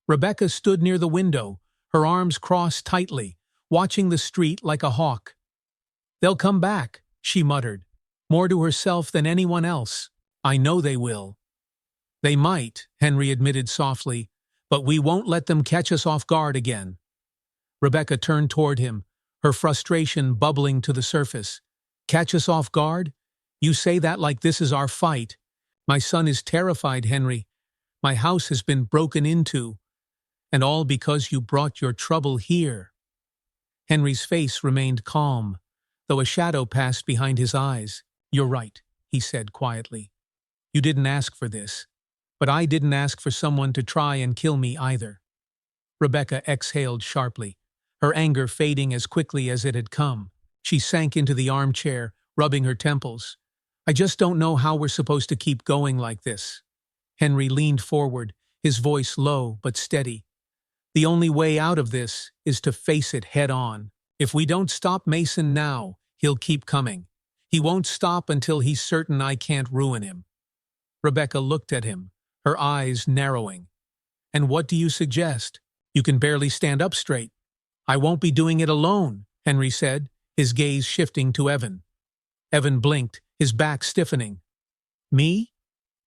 Rebecca stood near the window, her arms crossed tightly, watching the street like a hawk. "They'll come back," she muttered, more to herself than anyone else. "I know they will." "They might," Henry admitted softly, "but we won't let them catch us off guard again." Rebecca turned toward him, her frustration bubbling to the surface. "Catch us off guard? You say that like this is our fight. My son is terrified, Henry. My house has been broken into. And all because you brought your trouble here." Henry's face remained calm, though a shadow passed behind his eyes. "You're right," he said quietly. "You didn't ask for this. But I didn't ask for someone to try and kill me either." Rebecca exhaled sharply, her anger fading as quickly as it had come. She sank into the armchair, rubbing her temples. "I just don't know how we're supposed to keep going like this." Henry leaned forward, his voice low but steady. "The only way out of this is to face it head on. If we don't stop Mason now, he'll keep coming. He won't stop until he's certain I can't ruin him." Rebecca looked at him, her eyes narrowing. "And what do you suggest? You can barely stand up straight." "I won't be doing it alone," Henry said, his gaze shifting to Evan. Evan blinked, his back stiffening. "Me?"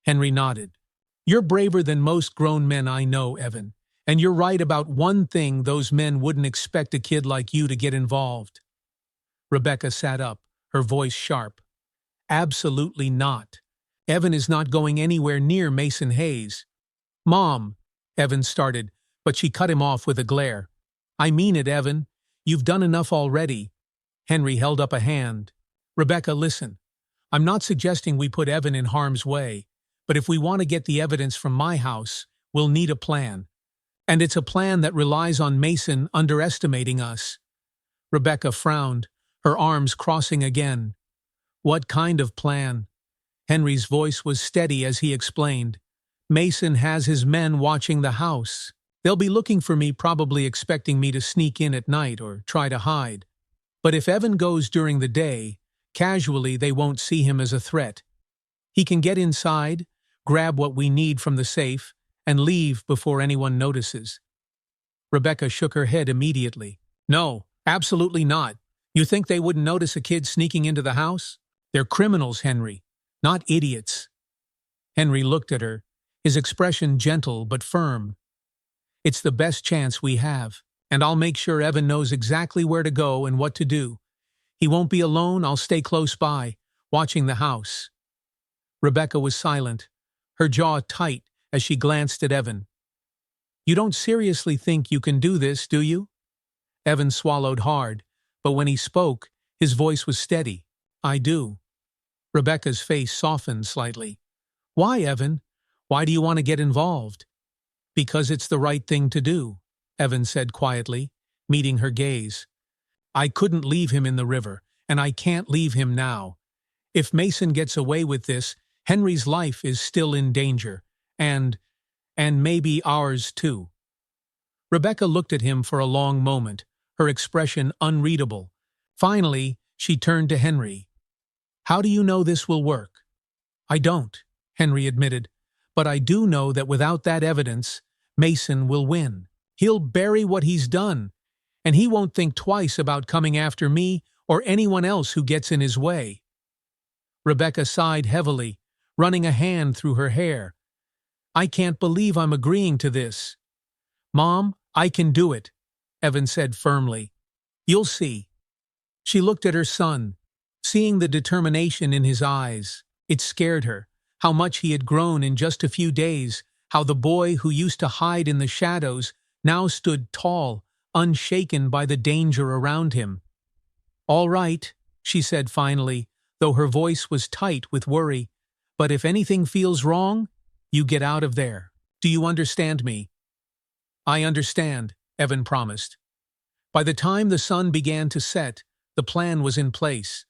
Henry nodded. "You're braver than most grown men I know, Evan. And you're right about one thing: those men wouldn't expect a kid like you to get involved." Rebecca sat up, her voice sharp. "Absolutely not. Evan is not going anywhere near Mason Hayes." "Mom," Evan started, but she cut him off with a glare. "I mean it, Evan. You've done enough already." Henry held up a hand. "Rebecca, listen. I'm not suggesting we put Evan in harm's way, but if we want to get the evidence from my house, we'll need a plan. And it's a plan that relies on Mason underestimating us." Rebecca frowned, her arms crossing again. "What kind of plan?" Henry's voice was steady as he explained. "Mason has his men watching the house. They'll be looking for me, probably expecting me to sneak in at night or try to hide. But if Evan goes during the day, casually they won't see him as a threat. He can get inside, grab what we need from the safe, and leave before anyone notices." Rebecca shook her head immediately. "No, absolutely not. You think they wouldn't notice a kid sneaking into the house? They're criminals, Henry, not idiots." Henry looked at her, his expression gentle but firm. "It's the best chance we have, and I'll make sure Evan knows exactly where to go and what to do. He won't be alone. I'll stay close by, watching the house." Rebecca was silent, her jaw tight as she glanced at Evan. "You don't seriously think you can do this, do you?" Evan swallowed hard, but when he spoke, his voice was steady. "I do." Rebecca's face softened slightly. "Why, Evan? Why do you want to get involved?" "Because it's the right thing to do," Evan said quietly, meeting her gaze. "I couldn't leave him in the river, and I can't leave him now. If Mason gets away with this, Henry's life is still in danger, and maybe ours too." Rebecca looked at him for a long moment, her expression unreadable. Finally, she turned to Henry. "How do you know this will work?" "I don't," Henry admitted, "but I do know that without that evidence, Mason will win. He'll bury what he's done, and he won't think twice about coming after me or anyone else who gets in his way." Rebecca sighed heavily, running a hand through her hair. "I can't believe I'm agreeing to this." "Mom, I can do it," Evan said firmly. "You'll see." She looked at her son, seeing the determination in his eyes. It scared her, how much he had grown in just a few days, how the boy who used to hide in the shadows now stood tall, unshaken by the danger around him. "All right," she said finally, though her voice was tight with worry. "But if anything feels wrong, you get out of there. Do you understand me?" "I understand," Evan promised. By the time the sun began to set, the plan was in place.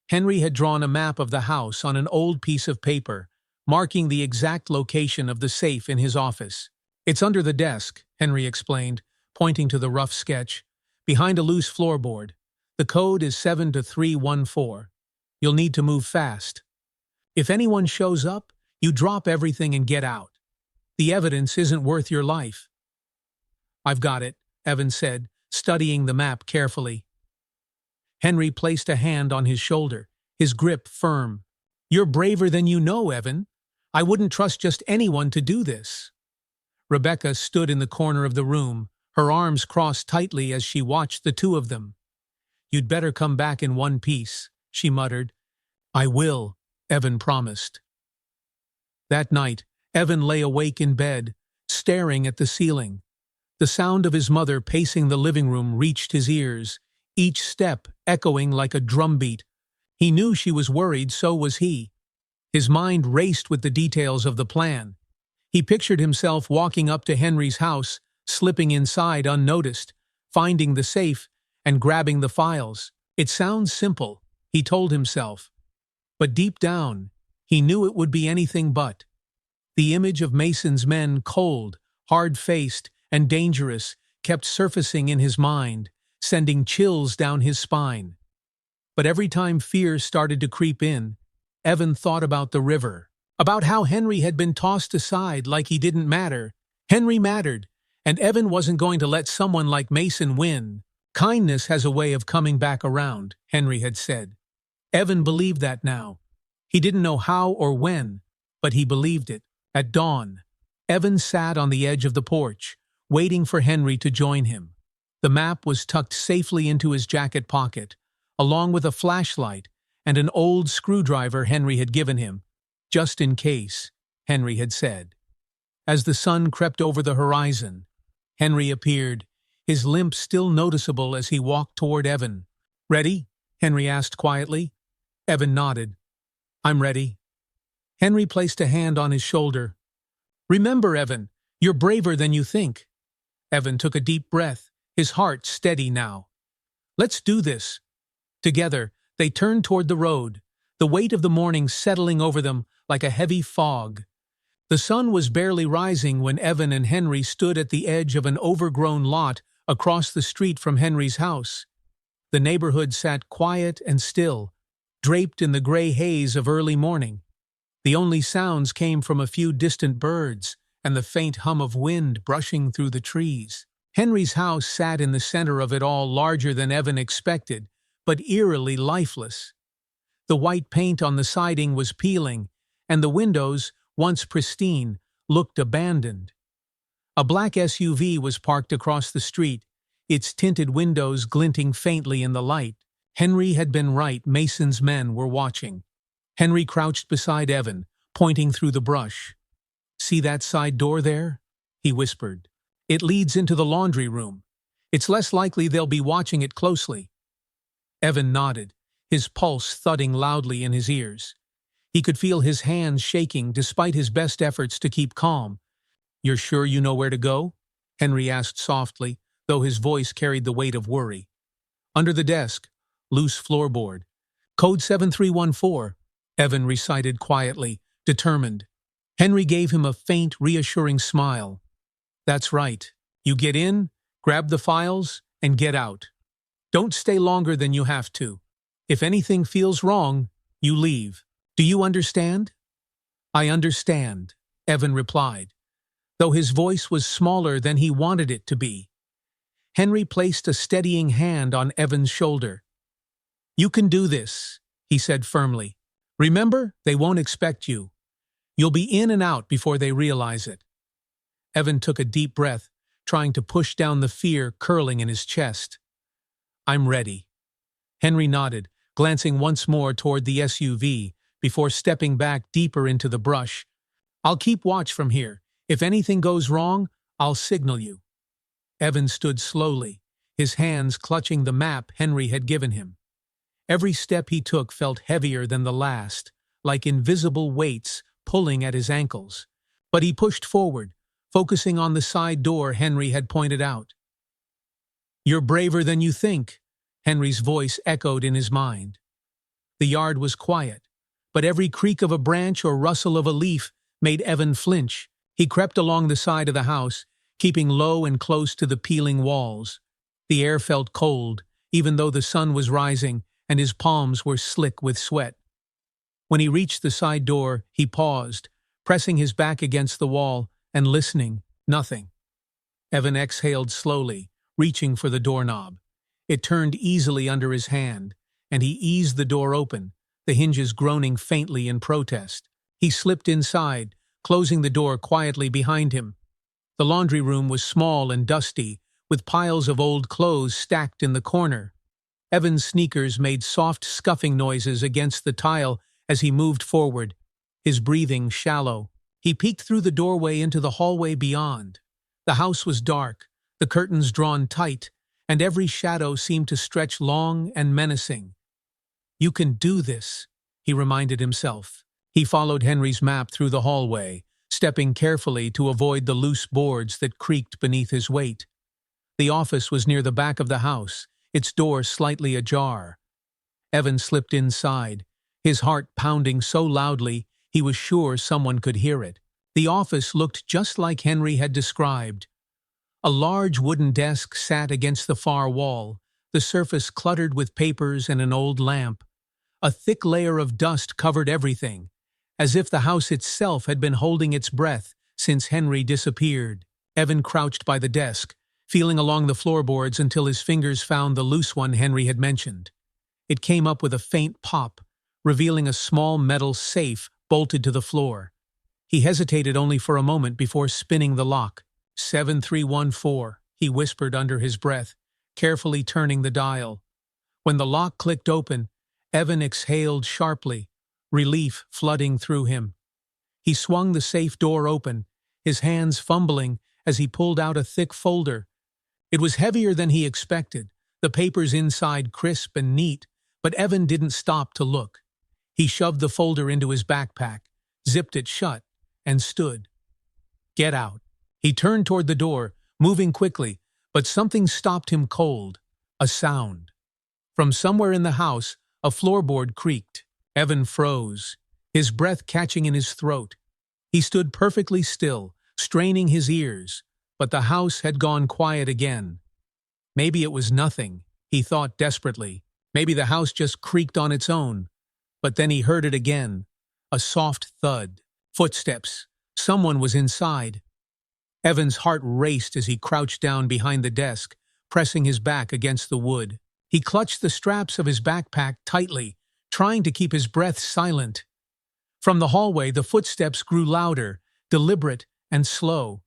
Henry had drawn a map of the house on an old piece of paper, marking the exact location of the safe in his office. "It's under the desk," Henry explained, pointing to the rough sketch, "behind a loose floorboard. The code is 72314. You'll need to move fast." If anyone shows up, you drop everything and get out. The evidence isn't worth your life." "I've got it," Evan said, studying the map carefully. Henry placed a hand on his shoulder, his grip firm. "You're braver than you know, Evan. I wouldn't trust just anyone to do this." Rebecca stood in the corner of the room, her arms crossed tightly as she watched the two of them. "You'd better come back in one piece," she muttered. "I will," Evan promised. That night, Evan lay awake in bed, staring at the ceiling. The sound of his mother pacing the living room reached his ears, each step echoing like a drumbeat. He knew she was worried, so was he. His mind raced with the details of the plan. He pictured himself walking up to Henry's house, slipping inside unnoticed, finding the safe, and grabbing the files. It sounds simple, he told himself. But deep down, he knew it would be anything but. The image of Mason's men, cold, hard-faced, and dangerous, kept surfacing in his mind, sending chills down his spine. But every time fear started to creep in, Evan thought about the river, about how Henry had been tossed aside like he didn't matter. Henry mattered, and Evan wasn't going to let someone like Mason win. "Kindness has a way of coming back around," Henry had said. Evan believed that now. He didn't know how or when, but he believed it. At dawn, Evan sat on the edge of the porch, waiting for Henry to join him. The map was tucked safely into his jacket pocket, along with a flashlight and an old screwdriver Henry had given him, just in case, Henry had said. As the sun crept over the horizon, Henry appeared, his limp still noticeable as he walked toward Evan. "Ready?" Henry asked quietly. Evan nodded. "I'm ready." Henry placed a hand on his shoulder. "Remember, Evan, you're braver than you think." Evan took a deep breath, his heart steady now. "Let's do this." Together, they turned toward the road, the weight of the morning settling over them like a heavy fog. The sun was barely rising when Evan and Henry stood at the edge of an overgrown lot across the street from Henry's house. The neighborhood sat quiet and still, draped in the gray haze of early morning. The only sounds came from a few distant birds and the faint hum of wind brushing through the trees. Henry's house sat in the center of it all, larger than Evan expected, but eerily lifeless. The white paint on the siding was peeling, and the windows, once pristine, looked abandoned. A black SUV was parked across the street, its tinted windows glinting faintly in the light. Henry had been right, Mason's men were watching. Henry crouched beside Evan, pointing through the brush. "See that side door there?" he whispered. "It leads into the laundry room. It's less likely they'll be watching it closely." Evan nodded, his pulse thudding loudly in his ears. He could feel his hands shaking despite his best efforts to keep calm. "You're sure you know where to go?" Henry asked softly, though his voice carried the weight of worry. "Under the desk, loose floorboard. Code 7314, Evan recited quietly, determined. Henry gave him a faint, reassuring smile. "That's right. You get in, grab the files, and get out. Don't stay longer than you have to. If anything feels wrong, you leave. Do you understand?" "I understand," Evan replied, though his voice was smaller than he wanted it to be. Henry placed a steadying hand on Evan's shoulder. "You can do this," he said firmly. "Remember, they won't expect you. You'll be in and out before they realize it." Evan took a deep breath, trying to push down the fear curling in his chest. "I'm ready." Henry nodded, glancing once more toward the SUV, before stepping back deeper into the brush. "I'll keep watch from here. If anything goes wrong, I'll signal you." Evan stood slowly, his hands clutching the map Henry had given him. Every step he took felt heavier than the last, like invisible weights pulling at his ankles. But he pushed forward, focusing on the side door Henry had pointed out. "You're braver than you think," Henry's voice echoed in his mind. The yard was quiet, but every creak of a branch or rustle of a leaf made Evan flinch. He crept along the side of the house, keeping low and close to the peeling walls. The air felt cold, even though the sun was rising, and his palms were slick with sweat. When he reached the side door, he paused, pressing his back against the wall and listening. Nothing. Evan exhaled slowly, reaching for the doorknob. It turned easily under his hand, and he eased the door open, the hinges groaning faintly in protest. He slipped inside, closing the door quietly behind him. The laundry room was small and dusty, with piles of old clothes stacked in the corner. Evan's sneakers made soft scuffing noises against the tile as he moved forward, his breathing shallow. He peeked through the doorway into the hallway beyond. The house was dark, the curtains drawn tight, and every shadow seemed to stretch long and menacing. "You can do this," he reminded himself. He followed Henry's map through the hallway, stepping carefully to avoid the loose boards that creaked beneath his weight. The office was near the back of the house, its door slightly ajar. Evan slipped inside, his heart pounding so loudly he was sure someone could hear it. The office looked just like Henry had described. A large wooden desk sat against the far wall, the surface cluttered with papers and an old lamp. A thick layer of dust covered everything, as if the house itself had been holding its breath since Henry disappeared. Evan crouched by the desk, feeling along the floorboards until his fingers found the loose one Henry had mentioned. It came up with a faint pop, revealing a small metal safe bolted to the floor. He hesitated only for a moment before spinning the lock. 7314, he whispered under his breath, carefully turning the dial. When the lock clicked open, Evan exhaled sharply, relief flooding through him. He swung the safe door open, his hands fumbling as he pulled out a thick folder. It was heavier than he expected, the papers inside crisp and neat, but Evan didn't stop to look. He shoved the folder into his backpack, zipped it shut, and stood. "Get out." He turned toward the door, moving quickly, but something stopped him cold. A sound. From somewhere in the house, a floorboard creaked. Evan froze, his breath catching in his throat. He stood perfectly still, straining his ears, but the house had gone quiet again. Maybe it was nothing, he thought desperately. Maybe the house just creaked on its own. But then he heard it again, a soft thud. Footsteps. Someone was inside. Evan's heart raced as he crouched down behind the desk, pressing his back against the wood. He clutched the straps of his backpack tightly, trying to keep his breath silent. From the hallway, the footsteps grew louder, deliberate and slow.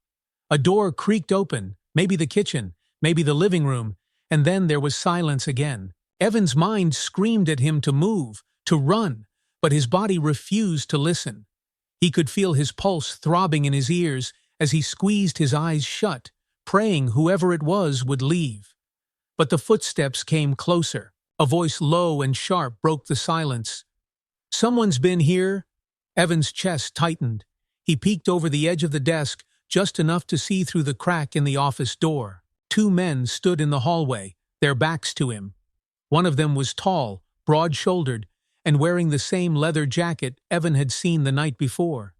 A door creaked open, maybe the kitchen, maybe the living room, and then there was silence again. Evan's mind screamed at him to move, to run, but his body refused to listen. He could feel his pulse throbbing in his ears as he squeezed his eyes shut, praying whoever it was would leave. But the footsteps came closer. A voice low and sharp broke the silence. "Someone's been here." Evan's chest tightened. He peeked over the edge of the desk, just enough to see through the crack in the office door. Two men stood in the hallway, their backs to him. One of them was tall, broad-shouldered, and wearing the same leather jacket Evan had seen the night before.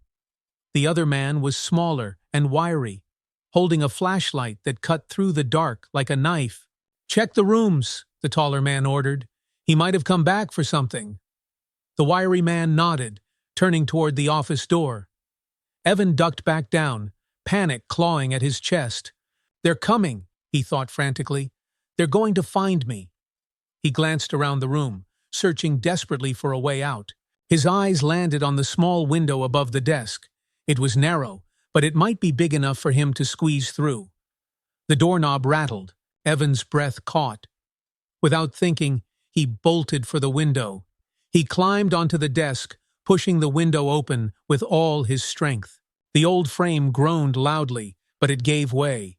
The other man was smaller and wiry, holding a flashlight that cut through the dark like a knife. "Check the rooms," the taller man ordered. "He might have come back for something." The wiry man nodded, turning toward the office door. Evan ducked back down, panic clawing at his chest. "They're coming," he thought frantically. "They're going to find me." He glanced around the room, searching desperately for a way out. His eyes landed on the small window above the desk. It was narrow, but it might be big enough for him to squeeze through. The doorknob rattled. Evan's breath caught. Without thinking, he bolted for the window. He climbed onto the desk, pushing the window open with all his strength. The old frame groaned loudly, but it gave way.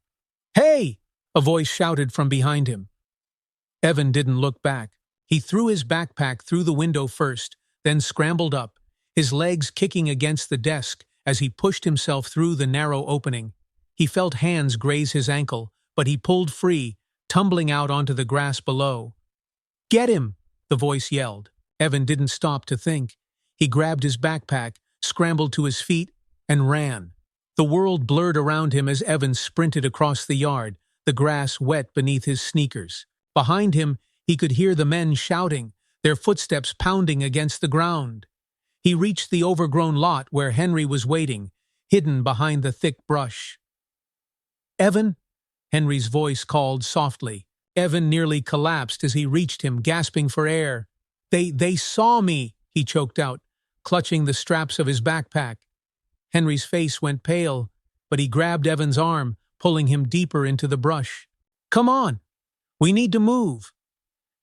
"Hey!" a voice shouted from behind him. Evan didn't look back. He threw his backpack through the window first, then scrambled up, his legs kicking against the desk as he pushed himself through the narrow opening. He felt hands graze his ankle, but he pulled free, tumbling out onto the grass below. "Get him!" the voice yelled. Evan didn't stop to think. He grabbed his backpack, scrambled to his feet, and ran. The world blurred around him as Evan sprinted across the yard, the grass wet beneath his sneakers. Behind him, he could hear the men shouting, their footsteps pounding against the ground. He reached the overgrown lot where Henry was waiting, hidden behind the thick brush. "Evan?" Henry's voice called softly. Evan nearly collapsed as he reached him, gasping for air. They saw me," he choked out, clutching the straps of his backpack. Henry's face went pale, but he grabbed Evan's arm, pulling him deeper into the brush. "Come on! We need to move!"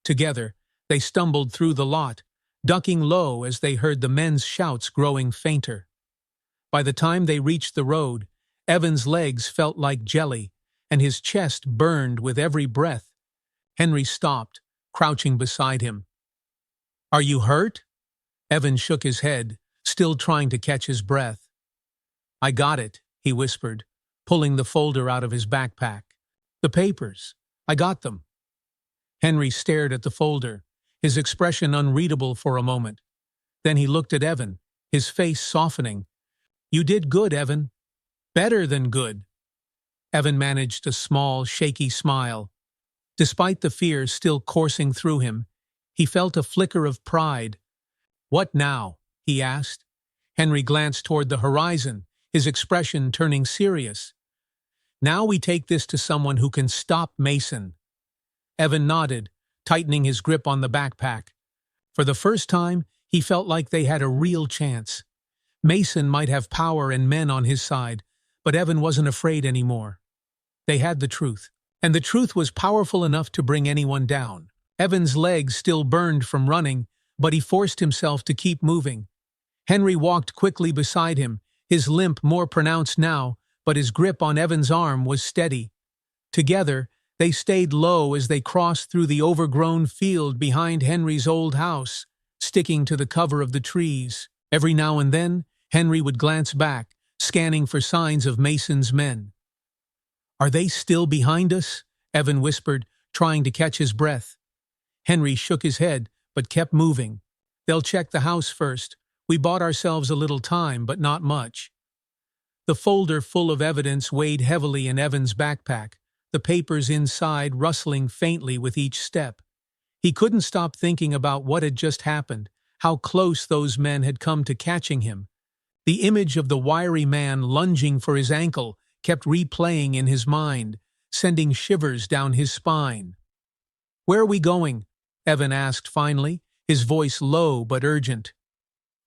Together, they stumbled through the lot, ducking low as they heard the men's shouts growing fainter. By the time they reached the road, Evan's legs felt like jelly, and his chest burned with every breath. Henry stopped, crouching beside him. "Are you hurt?" Evan shook his head, still trying to catch his breath. "I got it," he whispered, pulling the folder out of his backpack. "The papers. I got them." Henry stared at the folder, his expression unreadable for a moment. Then he looked at Evan, his face softening. "You did good, Evan. Better than good." Evan managed a small, shaky smile. Despite the fear still coursing through him, he felt a flicker of pride. "What now?" he asked. Henry glanced toward the horizon, his expression turning serious. "Now we take this to someone who can stop Mason." Evan nodded, tightening his grip on the backpack. For the first time, he felt like they had a real chance. Mason might have power and men on his side, but Evan wasn't afraid anymore. They had the truth, and the truth was powerful enough to bring anyone down. Evan's legs still burned from running, but he forced himself to keep moving. Henry walked quickly beside him, his limp more pronounced now, but his grip on Evan's arm was steady. Together, they stayed low as they crossed through the overgrown field behind Henry's old house, sticking to the cover of the trees. Every now and then, Henry would glance back, scanning for signs of Mason's men. "Are they still behind us?" Evan whispered, trying to catch his breath. Henry shook his head, but kept moving. "They'll check the house first. We bought ourselves a little time, but not much." The folder full of evidence weighed heavily in Evan's backpack, the papers inside rustling faintly with each step. He couldn't stop thinking about what had just happened, how close those men had come to catching him. The image of the wiry man lunging for his ankle kept replaying in his mind, sending shivers down his spine. "Where are we going?" Evan asked finally, his voice low but urgent.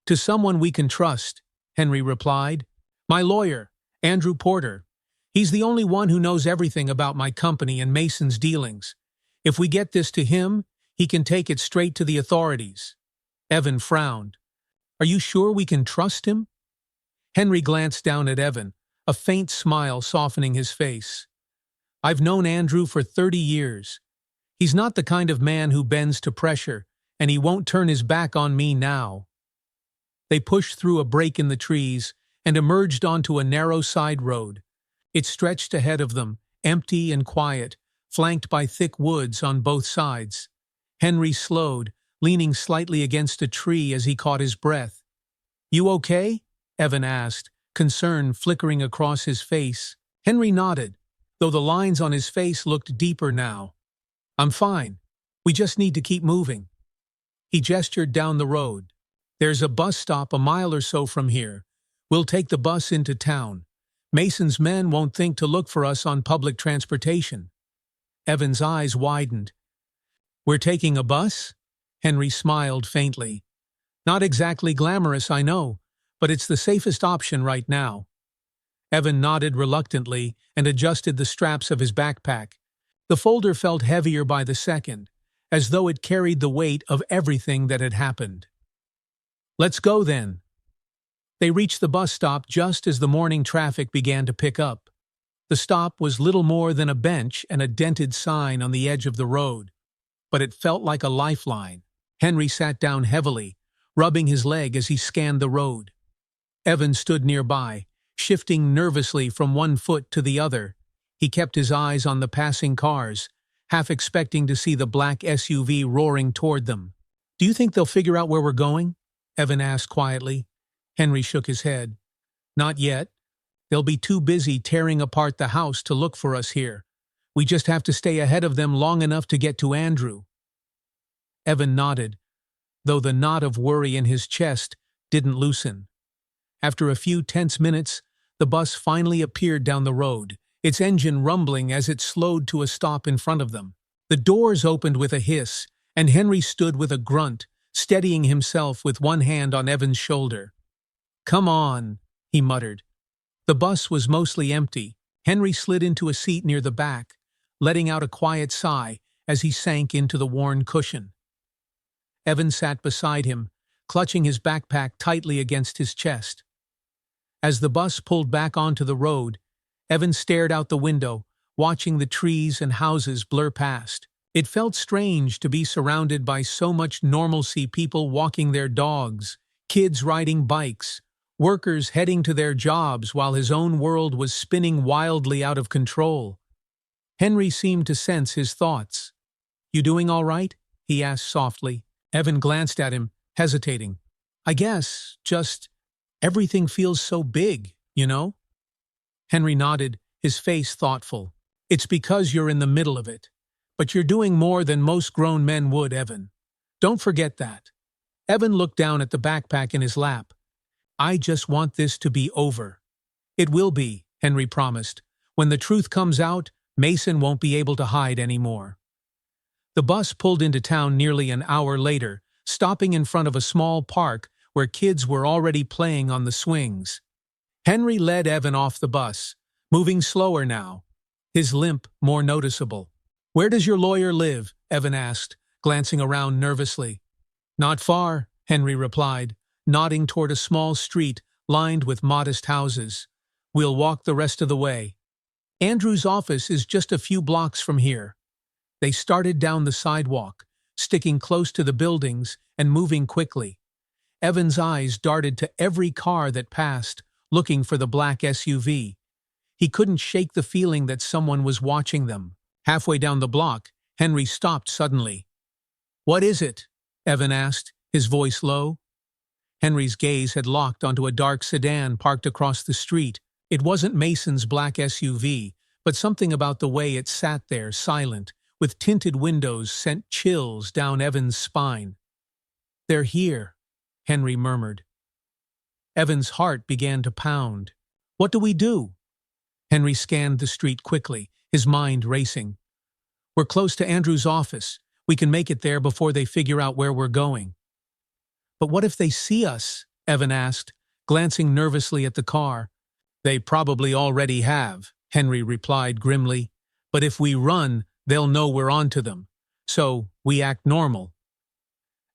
"To someone we can trust," Henry replied. "My lawyer, Andrew Porter. He's the only one who knows everything about my company and Mason's dealings. If we get this to him, he can take it straight to the authorities." Evan frowned. "Are you sure we can trust him?" Henry glanced down at Evan, a faint smile softening his face. "I've known Andrew for 30 years. He's not the kind of man who bends to pressure, and he won't turn his back on me now." They pushed through a break in the trees and emerged onto a narrow side road. It stretched ahead of them, empty and quiet, flanked by thick woods on both sides. Henry slowed, leaning slightly against a tree as he caught his breath. "You okay?" Evan asked, concern flickering across his face. Henry nodded, though the lines on his face looked deeper now. "I'm fine. We just need to keep moving." He gestured down the road. "There's a bus stop a mile or so from here. We'll take the bus into town. Mason's men won't think to look for us on public transportation." Evan's eyes widened. "We're taking a bus?" Henry smiled faintly. "Not exactly glamorous, I know, but it's the safest option right now." Evan nodded reluctantly and adjusted the straps of his backpack. The folder felt heavier by the second, as though it carried the weight of everything that had happened. "Let's go then." They reached the bus stop just as the morning traffic began to pick up. The stop was little more than a bench and a dented sign on the edge of the road, but it felt like a lifeline. Henry sat down heavily, rubbing his leg as he scanned the road. Evan stood nearby, shifting nervously from one foot to the other. He kept his eyes on the passing cars, half expecting to see the black SUV roaring toward them. "Do you think they'll figure out where we're going?" Evan asked quietly. Henry shook his head. "Not yet. They'll be too busy tearing apart the house to look for us here. We just have to stay ahead of them long enough to get to Andrew." Evan nodded, though the knot of worry in his chest didn't loosen. After a few tense minutes, the bus finally appeared down the road, its engine rumbling as it slowed to a stop in front of them. The doors opened with a hiss, and Henry stood with a grunt, steadying himself with one hand on Evan's shoulder. "Come on," he muttered. The bus was mostly empty. Henry slid into a seat near the back, letting out a quiet sigh as he sank into the worn cushion. Evan sat beside him, clutching his backpack tightly against his chest. As the bus pulled back onto the road, Evan stared out the window, watching the trees and houses blur past. It felt strange to be surrounded by so much normalcy, people walking their dogs, kids riding bikes, workers heading to their jobs while his own world was spinning wildly out of control. Henry seemed to sense his thoughts. "You doing all right?" he asked softly. Evan glanced at him, hesitating. "I guess, just, everything feels so big, you know?" Henry nodded, his face thoughtful. "It's because you're in the middle of it. But you're doing more than most grown men would, Evan. Don't forget that." Evan looked down at the backpack in his lap. "I just want this to be over." "It will be," Henry promised. "When the truth comes out, Mason won't be able to hide anymore." The bus pulled into town nearly an hour later, stopping in front of a small park where kids were already playing on the swings. Henry led Evan off the bus, moving slower now, his limp more noticeable. "Where does your lawyer live?" Evan asked, glancing around nervously. "Not far," Henry replied, nodding toward a small street lined with modest houses. "We'll walk the rest of the way. Andrew's office is just a few blocks from here." They started down the sidewalk, sticking close to the buildings and moving quickly. Evan's eyes darted to every car that passed, looking for the black SUV. He couldn't shake the feeling that someone was watching them. Halfway down the block, Henry stopped suddenly. "What is it?" Evan asked, his voice low. Henry's gaze had locked onto a dark sedan parked across the street. It wasn't Mason's black SUV, but something about the way it sat there, silent, with tinted windows, sent chills down Evan's spine. "They're here," Henry murmured. Evan's heart began to pound. "What do we do?" Henry scanned the street quickly, his mind racing. "We're close to Andrew's office. We can make it there before they figure out where we're going." "But what if they see us?" Evan asked, glancing nervously at the car. "They probably already have," Henry replied grimly. "But if we run, they'll know we're onto them. So we act normal."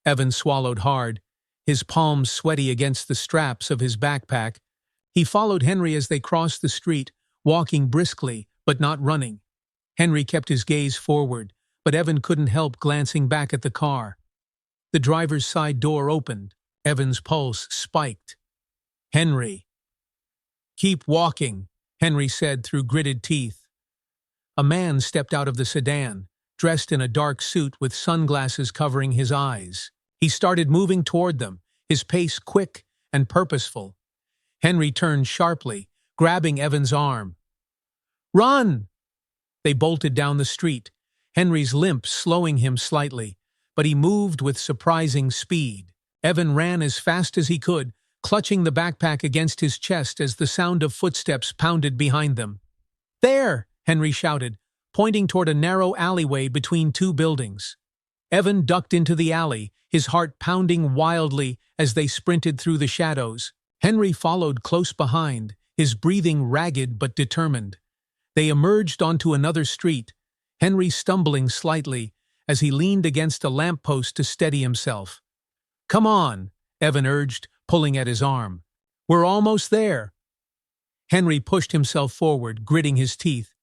Evan swallowed hard, his palms sweaty against the straps of his backpack. He followed Henry as they crossed the street, walking briskly, but not running. Henry kept his gaze forward, but Evan couldn't help glancing back at the car. The driver's side door opened. Evan's pulse spiked. "Henry." "Keep walking," Henry said through gritted teeth. A man stepped out of the sedan, dressed in a dark suit with sunglasses covering his eyes. He started moving toward them, his pace quick and purposeful. Henry turned sharply, grabbing Evan's arm. "Run!" They bolted down the street, Henry's limp slowing him slightly, but he moved with surprising speed. Evan ran as fast as he could, clutching the backpack against his chest as the sound of footsteps pounded behind them. "There!" Henry shouted, pointing toward a narrow alleyway between two buildings. Evan ducked into the alley, his heart pounding wildly as they sprinted through the shadows. Henry followed close behind, his breathing ragged but determined. They emerged onto another street, Henry stumbling slightly as he leaned against a lamppost to steady himself. "Come on," Evan urged, pulling at his arm. "We're almost there." Henry pushed himself forward, gritting his teeth.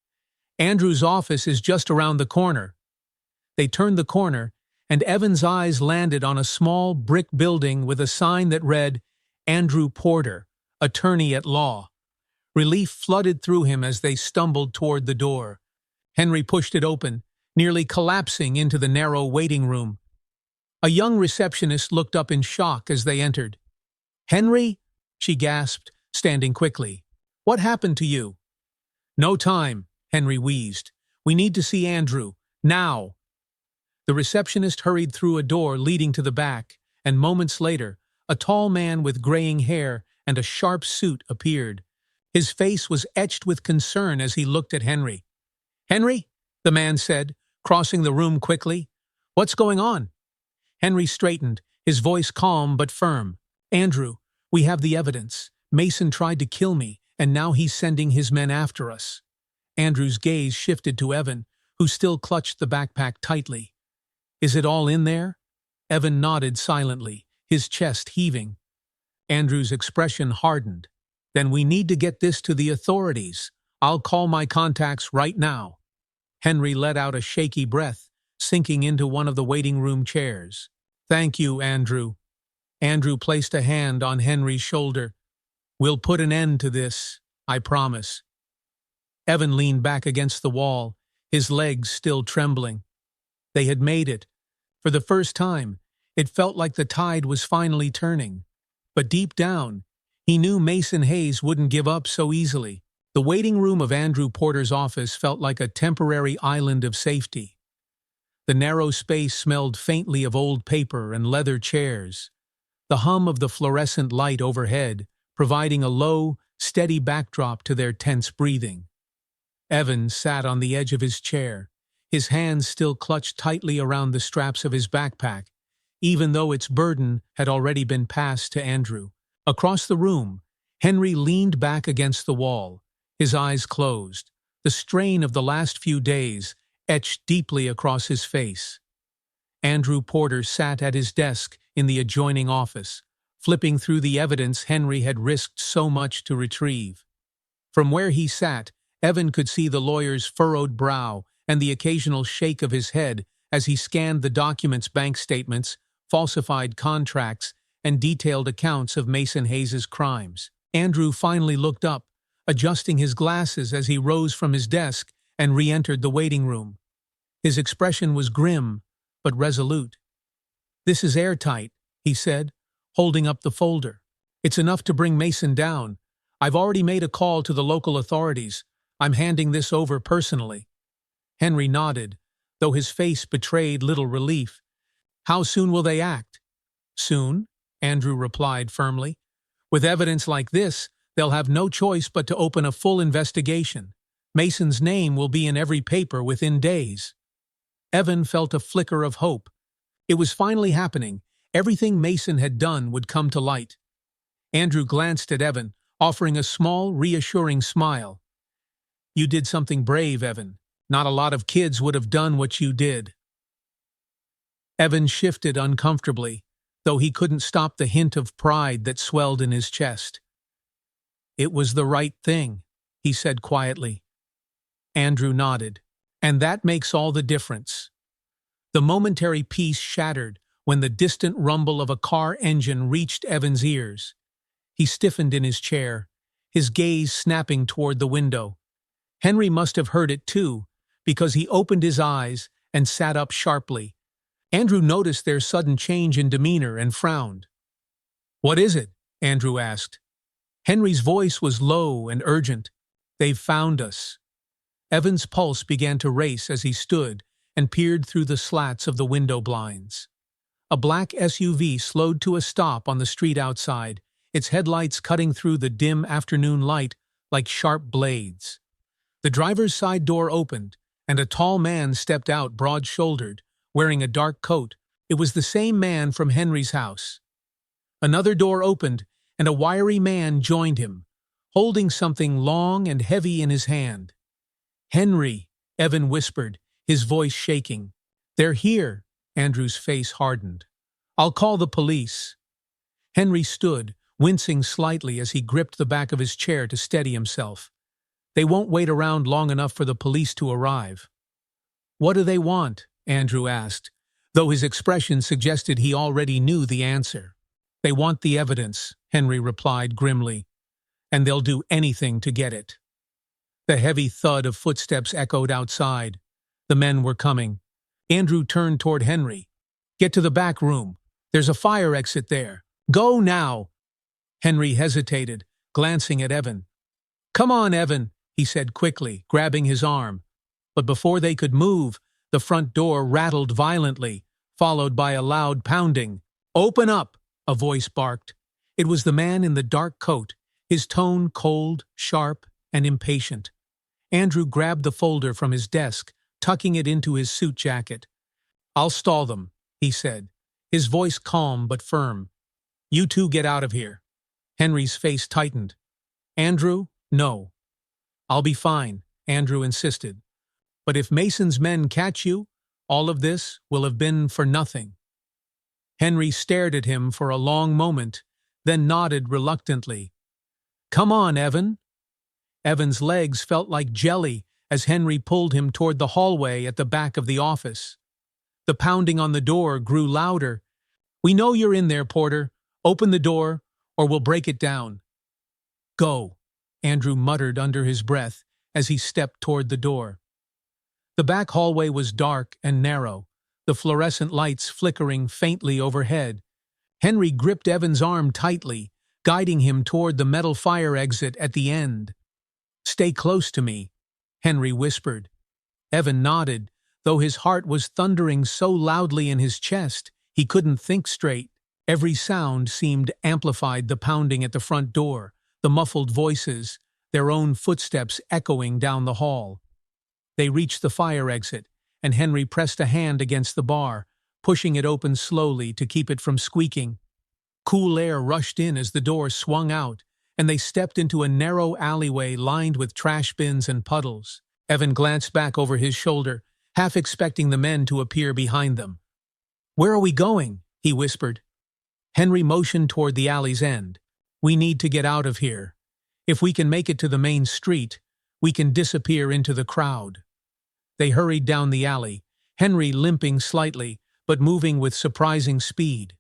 "Andrew's office is just around the corner." They turned the corner, and Evan's eyes landed on a small brick building with a sign that read, "Andrew Porter, Attorney at Law." Relief flooded through him as they stumbled toward the door. Henry pushed it open, nearly collapsing into the narrow waiting room. A young receptionist looked up in shock as they entered. "Henry?" she gasped, standing quickly. "What happened to you?" "No time," Henry wheezed. "We need to see Andrew. Now." The receptionist hurried through a door leading to the back, and moments later, A tall man with graying hair and a sharp suit appeared. His face was etched with concern as he looked at Henry. "Henry?" the man said, crossing the room quickly. "What's going on?" Henry straightened, his voice calm but firm. "Andrew, we have the evidence. Mason tried to kill me, and now he's sending his men after us." Andrew's gaze shifted to Evan, who still clutched the backpack tightly. "Is it all in there?" Evan nodded silently, his chest heaving. Andrew's expression hardened. "Then we need to get this to the authorities. I'll call my contacts right now." Henry let out a shaky breath, sinking into one of the waiting room chairs. "Thank you, Andrew." Andrew placed a hand on Henry's shoulder. "We'll put an end to this, I promise." Evan leaned back against the wall, his legs still trembling. They had made it. For the first time, it felt like the tide was finally turning. But deep down, he knew Mason Hayes wouldn't give up so easily. The waiting room of Andrew Porter's office felt like a temporary island of safety. The narrow space smelled faintly of old paper and leather chairs, the hum of the fluorescent light overhead providing a low, steady backdrop to their tense breathing. Evan sat on the edge of his chair, his hands still clutched tightly around the straps of his backpack, even though its burden had already been passed to Andrew. Across the room, Henry leaned back against the wall, his eyes closed, the strain of the last few days etched deeply across his face. Andrew Porter sat at his desk in the adjoining office, flipping through the evidence Henry had risked so much to retrieve. From where he sat, Evan could see the lawyer's furrowed brow and the occasional shake of his head as he scanned the documents, bank statements, falsified contracts, and detailed accounts of Mason Hayes's crimes. Andrew finally looked up, adjusting his glasses as he rose from his desk and re-entered the waiting room. His expression was grim, but resolute. "This is airtight," he said, holding up the folder. "It's enough to bring Mason down. I've already made a call to the local authorities. I'm handing this over personally." Henry nodded, though his face betrayed little relief. "How soon will they act?" "Soon," Andrew replied firmly. "With evidence like this, they'll have no choice but to open a full investigation. Mason's name will be in every paper within days." Evan felt a flicker of hope. It was finally happening. Everything Mason had done would come to light. Andrew glanced at Evan, offering a small, reassuring smile. "You did something brave, Evan. Not a lot of kids would have done what you did." Evan shifted uncomfortably, though he couldn't stop the hint of pride that swelled in his chest. "It was the right thing," he said quietly. Andrew nodded. "And that makes all the difference." The momentary peace shattered when the distant rumble of a car engine reached Evan's ears. He stiffened in his chair, his gaze snapping toward the window. Henry must have heard it too, because he opened his eyes and sat up sharply. Andrew noticed their sudden change in demeanor and frowned. "What is it?" Andrew asked. Henry's voice was low and urgent. "They've found us." Evan's pulse began to race as he stood and peered through the slats of the window blinds. A black SUV slowed to a stop on the street outside, its headlights cutting through the dim afternoon light like sharp blades. The driver's side door opened, and a tall man stepped out broad-shouldered, wearing a dark coat. It was the same man from Henry's house. Another door opened, and a wiry man joined him, holding something long and heavy in his hand. "Henry," Evan whispered, his voice shaking. "They're here." Andrew's face hardened. "I'll call the police." Henry stood, wincing slightly as he gripped the back of his chair to steady himself. "They won't wait around long enough for the police to arrive." "What do they want?" Andrew asked, though his expression suggested he already knew the answer. "They want the evidence," Henry replied grimly, "and they'll do anything to get it." The heavy thud of footsteps echoed outside. The men were coming. Andrew turned toward Henry. "Get to the back room. There's a fire exit there. Go now!" Henry hesitated, glancing at Evan. "Come on, Evan," he said quickly, grabbing his arm. But before they could move, the front door rattled violently, followed by a loud pounding. "Open up!" a voice barked. It was the man in the dark coat, his tone cold, sharp, and impatient. Andrew grabbed the folder from his desk, tucking it into his suit jacket. "I'll stall them," he said, his voice calm but firm. "You two get out of here." Henry's face tightened. "Andrew, no." "I'll be fine," Andrew insisted. "But if Mason's men catch you, all of this will have been for nothing." Henry stared at him for a long moment, then nodded reluctantly. "Come on, Evan." Evan's legs felt like jelly as Henry pulled him toward the hallway at the back of the office. The pounding on the door grew louder. "We know you're in there, Porter. Open the door, or we'll break it down." "Go," Andrew muttered under his breath as he stepped toward the door. The back hallway was dark and narrow, the fluorescent lights flickering faintly overhead. Henry gripped Evan's arm tightly, guiding him toward the metal fire exit at the end. "Stay close to me," Henry whispered. Evan nodded, though his heart was thundering so loudly in his chest he couldn't think straight. Every sound seemed amplified: the pounding at the front door, the muffled voices, their own footsteps echoing down the hall. They reached the fire exit, and Henry pressed a hand against the bar, pushing it open slowly to keep it from squeaking. Cool air rushed in as the door swung out, and they stepped into a narrow alleyway lined with trash bins and puddles. Evan glanced back over his shoulder, half expecting the men to appear behind them. "Where are we going?" he whispered. Henry motioned toward the alley's end. "We need to get out of here. If we can make it to the main street, we can disappear into the crowd." They hurried down the alley, Henry limping slightly, but moving with surprising speed.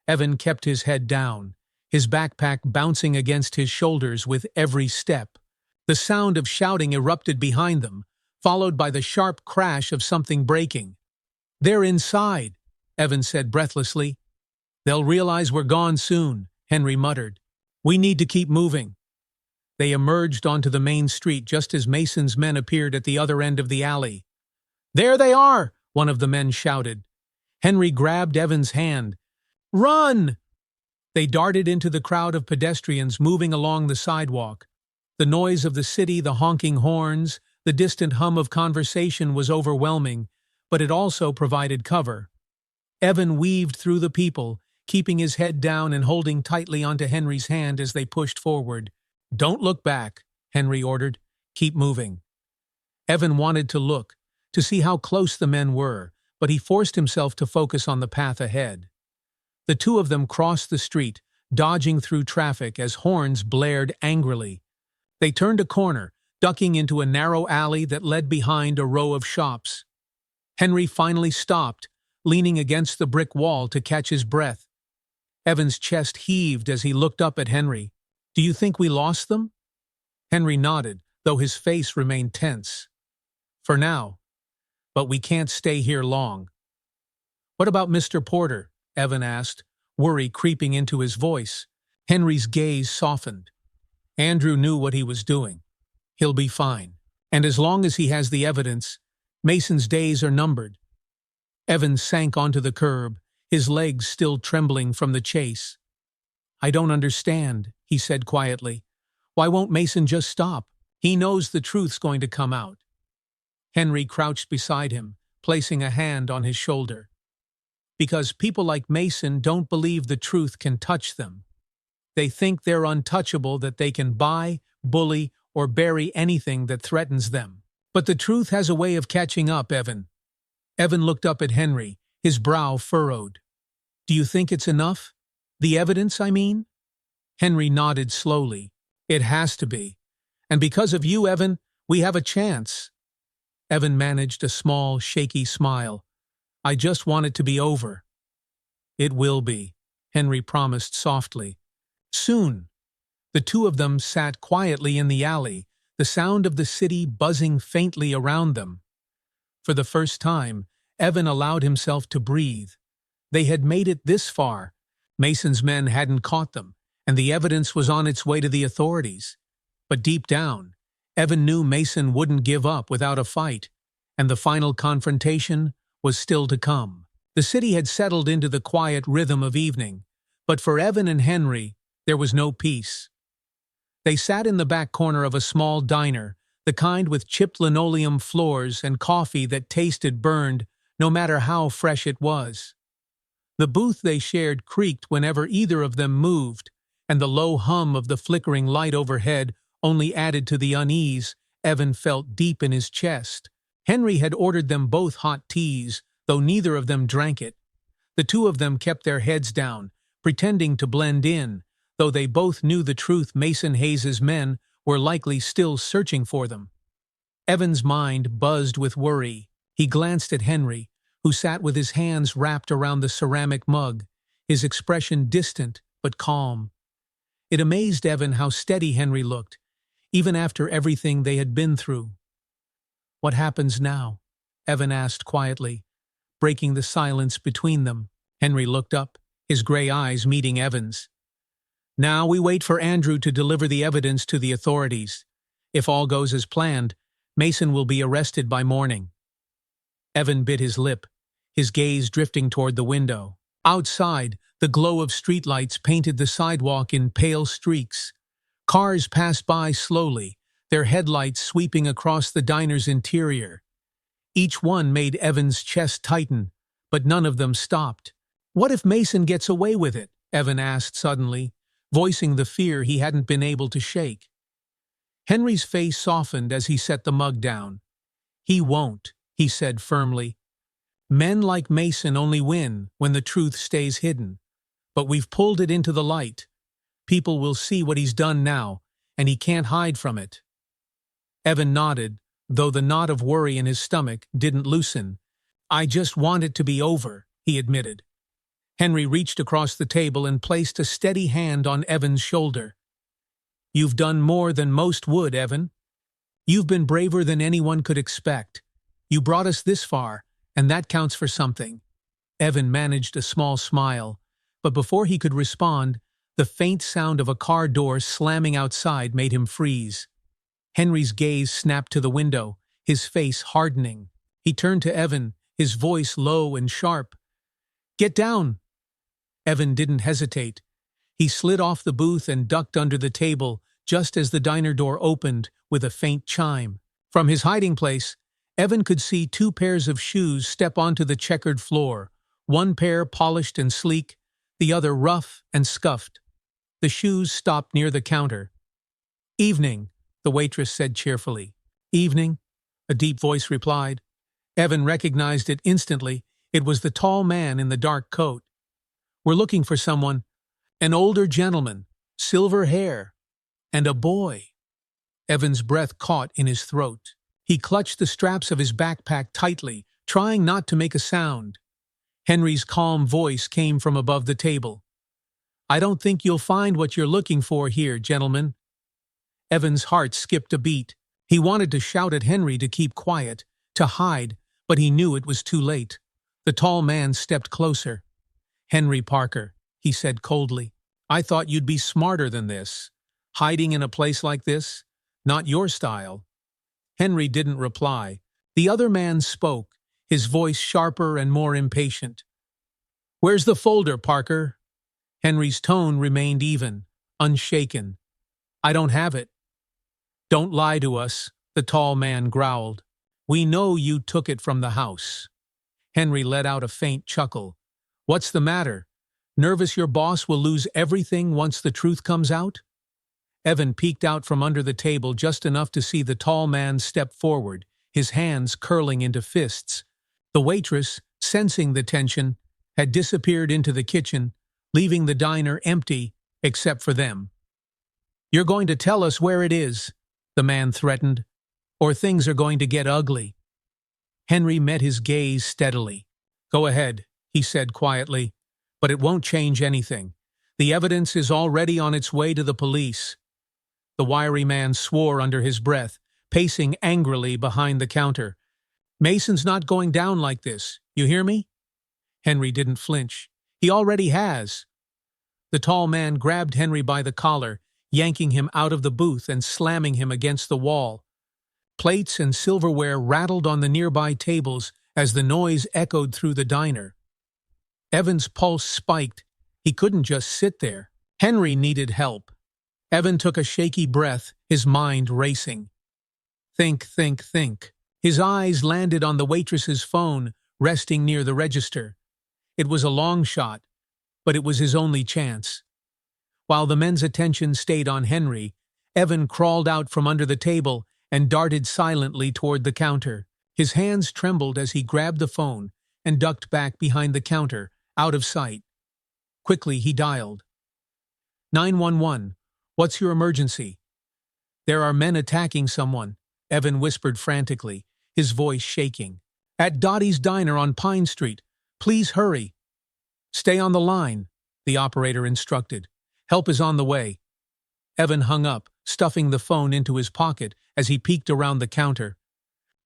Evan kept his head down, his backpack bouncing against his shoulders with every step. The sound of shouting erupted behind them, followed by the sharp crash of something breaking. "They're inside," Evan said breathlessly. "They'll realize we're gone soon," Henry muttered. "We need to keep moving." They emerged onto the main street just as Mason's men appeared at the other end of the alley. "There they are!" one of the men shouted. Henry grabbed Evan's hand. "Run!" They darted into the crowd of pedestrians moving along the sidewalk. The noise of the city, the honking horns, the distant hum of conversation was overwhelming, but it also provided cover. Evan weaved through the people, keeping his head down and holding tightly onto Henry's hand as they pushed forward. "Don't look back," Henry ordered. "Keep moving." Evan wanted to look, to see how close the men were, but he forced himself to focus on the path ahead. The two of them crossed the street, dodging through traffic as horns blared angrily. They turned a corner, ducking into a narrow alley that led behind a row of shops. Henry finally stopped, leaning against the brick wall to catch his breath. Evan's chest heaved as he looked up at Henry. "Do you think we lost them?" Henry nodded, though his face remained tense. "For now. But we can't stay here long." "What about Mr. Porter?" Evan asked, worry creeping into his voice. Henry's gaze softened. Andrew knew what he was doing. "He'll be fine. And as long as he has the evidence, Mason's days are numbered." Evan sank onto the curb, his legs still trembling from the chase. "I don't understand," he said quietly. "Why won't Mason just stop? He knows the truth's going to come out." Henry crouched beside him, placing a hand on his shoulder. "Because people like Mason don't believe the truth can touch them. They think they're untouchable, that they can buy, bully, or bury anything that threatens them. But the truth has a way of catching up, Evan." Evan looked up at Henry, his brow furrowed. "Do you think it's enough? The evidence, I mean?" Henry nodded slowly. "It has to be. And because of you, Evan, we have a chance." Evan managed a small, shaky smile. "I just want it to be over." "It will be," Henry promised softly. "Soon." The two of them sat quietly in the alley, the sound of the city buzzing faintly around them. For the first time, Evan allowed himself to breathe. They had made it this far. Mason's men hadn't caught them, and the evidence was on its way to the authorities. But deep down, Evan knew Mason wouldn't give up without a fight, and the final confrontation was still to come. The city had settled into the quiet rhythm of evening, But for Evan and Henry, there was no peace. They sat in the back corner of a small diner, the kind with chipped linoleum floors and coffee that tasted burned, no matter how fresh it was. The booth they shared creaked whenever either of them moved, and the low hum of the flickering light overhead only added to the unease Evan felt deep in his chest. Henry had ordered them both hot teas, though neither of them drank it. The two of them kept their heads down, pretending to blend in, though they both knew the truth. Mason Hayes's men were likely still searching for them. Evan's mind buzzed with worry. He glanced at Henry, who sat with his hands wrapped around the ceramic mug, his expression distant but calm. It amazed Evan how steady Henry looked, even after everything they had been through. "What happens now?" Evan asked quietly, breaking the silence between them. Henry looked up, his gray eyes meeting Evan's. "Now we wait for Andrew to deliver the evidence to the authorities. If all goes as planned, Mason will be arrested by morning." Evan bit his lip, his gaze drifting toward the window. Outside, the glow of streetlights painted the sidewalk in pale streaks. Cars passed by slowly, their headlights sweeping across the diner's interior. Each one made Evan's chest tighten, but none of them stopped. "What if Mason gets away with it?" Evan asked suddenly, voicing the fear he hadn't been able to shake. Henry's face softened as he set the mug down. "He won't," he said firmly. "Men like Mason only win when the truth stays hidden. But we've pulled it into the light. People will see what he's done now, and he can't hide from it." Evan nodded, though the knot of worry in his stomach didn't loosen. "I just want it to be over," he admitted. Henry reached across the table and placed a steady hand on Evan's shoulder. "You've done more than most would, Evan. You've been braver than anyone could expect. You brought us this far, and that counts for something." Evan managed a small smile, but before he could respond, the faint sound of a car door slamming outside made him freeze. Henry's gaze snapped to the window, his face hardening. He turned to Evan, his voice low and sharp. "Get down!" Evan didn't hesitate. He slid off the booth and ducked under the table just as the diner door opened with a faint chime. From his hiding place, Evan could see two pairs of shoes step onto the checkered floor, one pair polished and sleek, the other rough and scuffed. The shoes stopped near the counter. "Evening," the waitress said cheerfully. "Evening," a deep voice replied. Evan recognized it instantly. It was the tall man in the dark coat. "We're looking for someone. An older gentleman, silver hair, and a boy." Evan's breath caught in his throat. He clutched the straps of his backpack tightly, trying not to make a sound. Henry's calm voice came from above the table. "I don't think you'll find what you're looking for here, gentlemen." Evan's heart skipped a beat. He wanted to shout at Henry to keep quiet, to hide, but he knew it was too late. The tall man stepped closer. "Henry Parker," he said coldly, "I thought you'd be smarter than this. Hiding in a place like this? Not your style." Henry didn't reply. The other man spoke, his voice sharper and more impatient. "Where's the folder, Parker?" Henry's tone remained even, unshaken. "I don't have it." "Don't lie to us," the tall man growled. "We know you took it from the house." Henry let out a faint chuckle. "What's the matter? Nervous your boss will lose everything once the truth comes out?" Evan peeked out from under the table just enough to see the tall man step forward, his hands curling into fists. The waitress, sensing the tension, had disappeared into the kitchen, leaving the diner empty except for them. "You're going to tell us where it is," the man threatened, "or things are going to get ugly." Henry met his gaze steadily. "Go ahead," he said quietly, "but it won't change anything. The evidence is already on its way to the police." The wiry man swore under his breath, pacing angrily behind the counter. "Mason's not going down like this, you hear me?" Henry didn't flinch. "He already has." The tall man grabbed Henry by the collar, yanking him out of the booth and slamming him against the wall. Plates and silverware rattled on the nearby tables as the noise echoed through the diner. Evan's pulse spiked. He couldn't just sit there. Henry needed help. Evan took a shaky breath, his mind racing. Think, think, think. His eyes landed on the waitress's phone, resting near the register. It was a long shot, but it was his only chance. While the men's attention stayed on Henry, Evan crawled out from under the table and darted silently toward the counter. His hands trembled as he grabbed the phone and ducked back behind the counter, out of sight. Quickly, he dialed. 911. What's your emergency? There are men attacking someone, Evan whispered frantically, his voice shaking. At Dottie's Diner on Pine Street. Please hurry. Stay on the line, the operator instructed. Help is on the way. Evan hung up, stuffing the phone into his pocket as he peeked around the counter.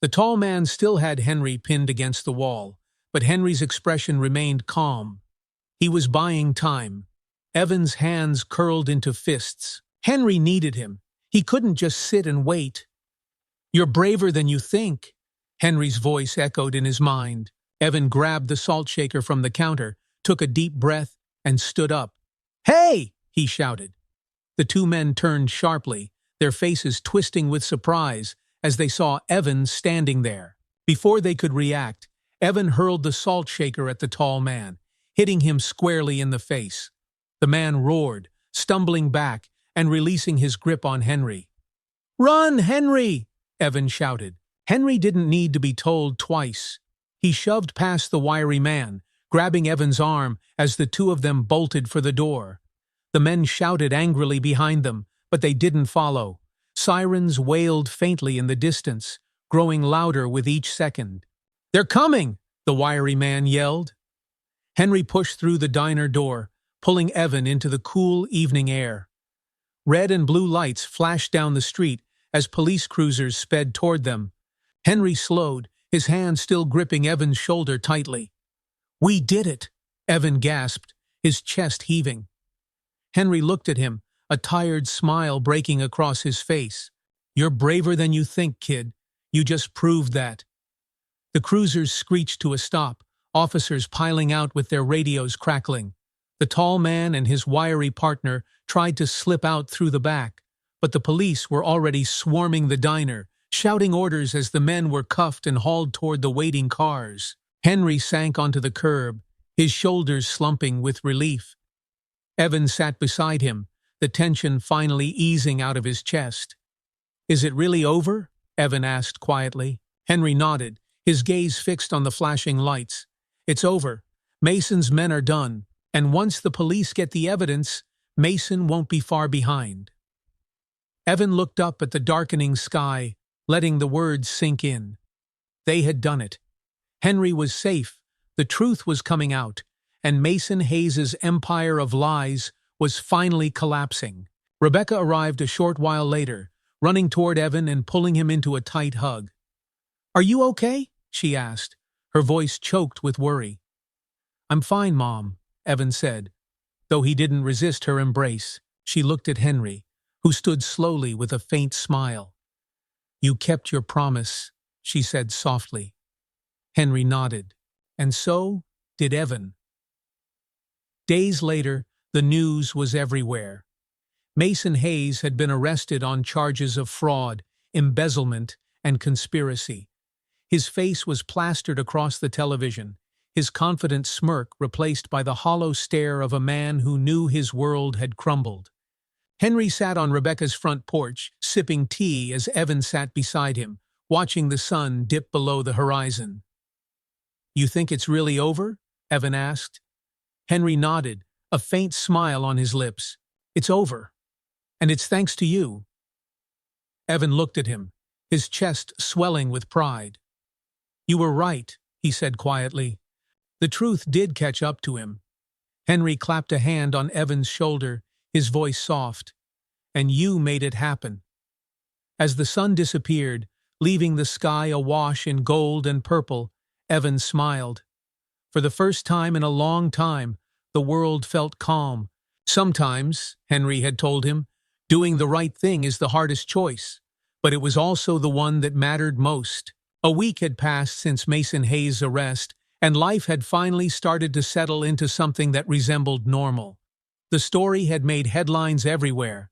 The tall man still had Henry pinned against the wall, but Henry's expression remained calm. He was buying time. Evan's hands curled into fists. Henry needed him. He couldn't just sit and wait. You're braver than you think, Henry's voice echoed in his mind. Evan grabbed the salt shaker from the counter, took a deep breath, and stood up. Hey! He shouted. The two men turned sharply, their faces twisting with surprise as they saw Evan standing there. Before they could react, Evan hurled the salt shaker at the tall man, hitting him squarely in the face. The man roared, stumbling back and releasing his grip on Henry. Run, Henry! Evan shouted. Henry didn't need to be told twice. He shoved past the wiry man, grabbing Evan's arm as the two of them bolted for the door. The men shouted angrily behind them, but they didn't follow. Sirens wailed faintly in the distance, growing louder with each second. They're coming! The wiry man yelled. Henry pushed through the diner door, pulling Evan into the cool evening air. Red and blue lights flashed down the street as police cruisers sped toward them. Henry slowed, his hand still gripping Evan's shoulder tightly. We did it! Evan gasped, his chest heaving. Henry looked at him, a tired smile breaking across his face. You're braver than you think, kid. You just proved that. The cruisers screeched to a stop, officers piling out with their radios crackling. The tall man and his wiry partner tried to slip out through the back, but the police were already swarming the diner, shouting orders as the men were cuffed and hauled toward the waiting cars. Henry sank onto the curb, his shoulders slumping with relief. Evan sat beside him, the tension finally easing out of his chest. Is it really over? Evan asked quietly. Henry nodded, his gaze fixed on the flashing lights. It's over. Mason's men are done, and once the police get the evidence, Mason won't be far behind. Evan looked up at the darkening sky, letting the words sink in. They had done it. Henry was safe, the truth was coming out, and Mason Hayes's empire of lies was finally collapsing. Rebecca arrived a short while later, running toward Evan and pulling him into a tight hug. Are you okay? She asked, her voice choked with worry. I'm fine, Mom, Evan said. Though he didn't resist her embrace, she looked at Henry, who stood slowly with a faint smile. You kept your promise, she said softly. Henry nodded, and so did Evan. Days later, the news was everywhere. Mason Hayes had been arrested on charges of fraud, embezzlement, and conspiracy. His face was plastered across the television, his confident smirk replaced by the hollow stare of a man who knew his world had crumbled. Henry sat on Rebecca's front porch, sipping tea as Evan sat beside him, watching the sun dip below the horizon. You think it's really over? Evan asked. Henry nodded, a faint smile on his lips. It's over. And it's thanks to you. Evan looked at him, his chest swelling with pride. You were right, he said quietly. The truth did catch up to him. Henry clapped a hand on Evan's shoulder, his voice soft. And you made it happen. As the sun disappeared, leaving the sky awash in gold and purple, Evan smiled. For the first time in a long time, the world felt calm. Sometimes, Henry had told him, doing the right thing is the hardest choice, but it was also the one that mattered most. A week had passed since Mason Hayes' arrest, and life had finally started to settle into something that resembled normal. The story had made headlines everywhere.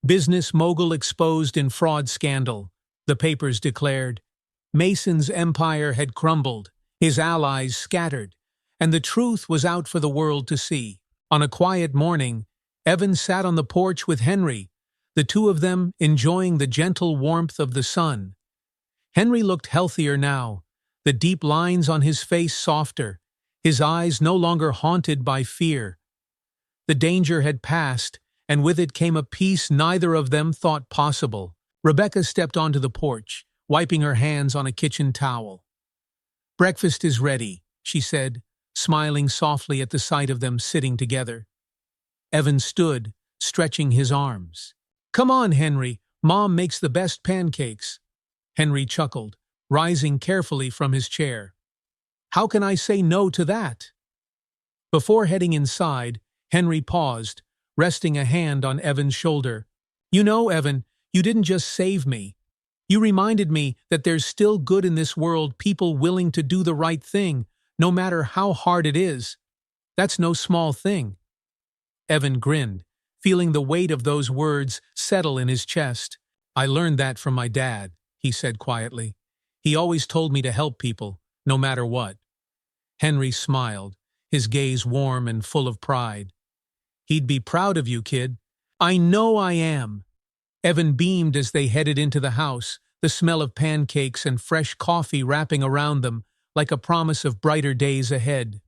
Business mogul exposed in fraud scandal, the papers declared. Mason's empire had crumbled, his allies scattered, and the truth was out for the world to see. On a quiet morning, Evan sat on the porch with Henry, the two of them enjoying the gentle warmth of the sun. Henry looked healthier now, the deep lines on his face softer, his eyes no longer haunted by fear. The danger had passed, and with it came a peace neither of them thought possible. Rebecca stepped onto the porch, wiping her hands on a kitchen towel. "Breakfast is ready," she said, smiling softly at the sight of them sitting together. Evan stood, stretching his arms. "Come on, Henry, Mom makes the best pancakes." Henry chuckled, rising carefully from his chair. "How can I say no to that?" Before heading inside, Henry paused, resting a hand on Evan's shoulder. "You know, Evan, you didn't just save me. You reminded me that there's still good in this world, people willing to do the right thing, no matter how hard it is. That's no small thing." Evan grinned, feeling the weight of those words settle in his chest. "I learned that from my dad," he said quietly. "He always told me to help people, no matter what." Henry smiled, his gaze warm and full of pride. "He'd be proud of you, kid." "I know I am." Evan beamed as they headed into the house, the smell of pancakes and fresh coffee wrapping around them like a promise of brighter days ahead.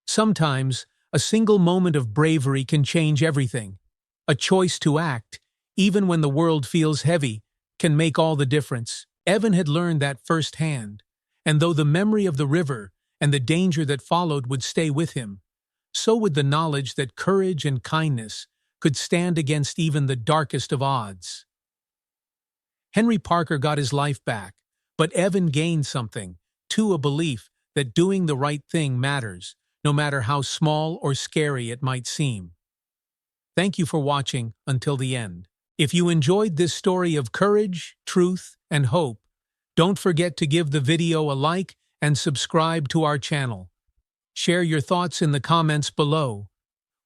Sometimes, a single moment of bravery can change everything. A choice to act, even when the world feels heavy, can make all the difference. Evan had learned that firsthand, and though the memory of the river and the danger that followed would stay with him, so would the knowledge that courage and kindness could stand against even the darkest of odds. Henry Parker got his life back, but Evan gained something, too, a belief that doing the right thing matters, no matter how small or scary it might seem. Thank you for watching until the end. If you enjoyed this story of courage, truth, and hope, don't forget to give the video a like and subscribe to our channel. Share your thoughts in the comments below.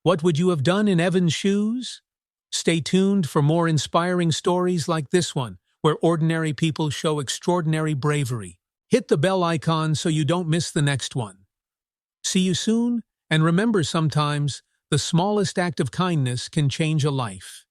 What would you have done in Evan's shoes? Stay tuned for more inspiring stories like this one, where ordinary people show extraordinary bravery. Hit the bell icon so you don't miss the next one. See you soon, and remember, sometimes the smallest act of kindness can change a life.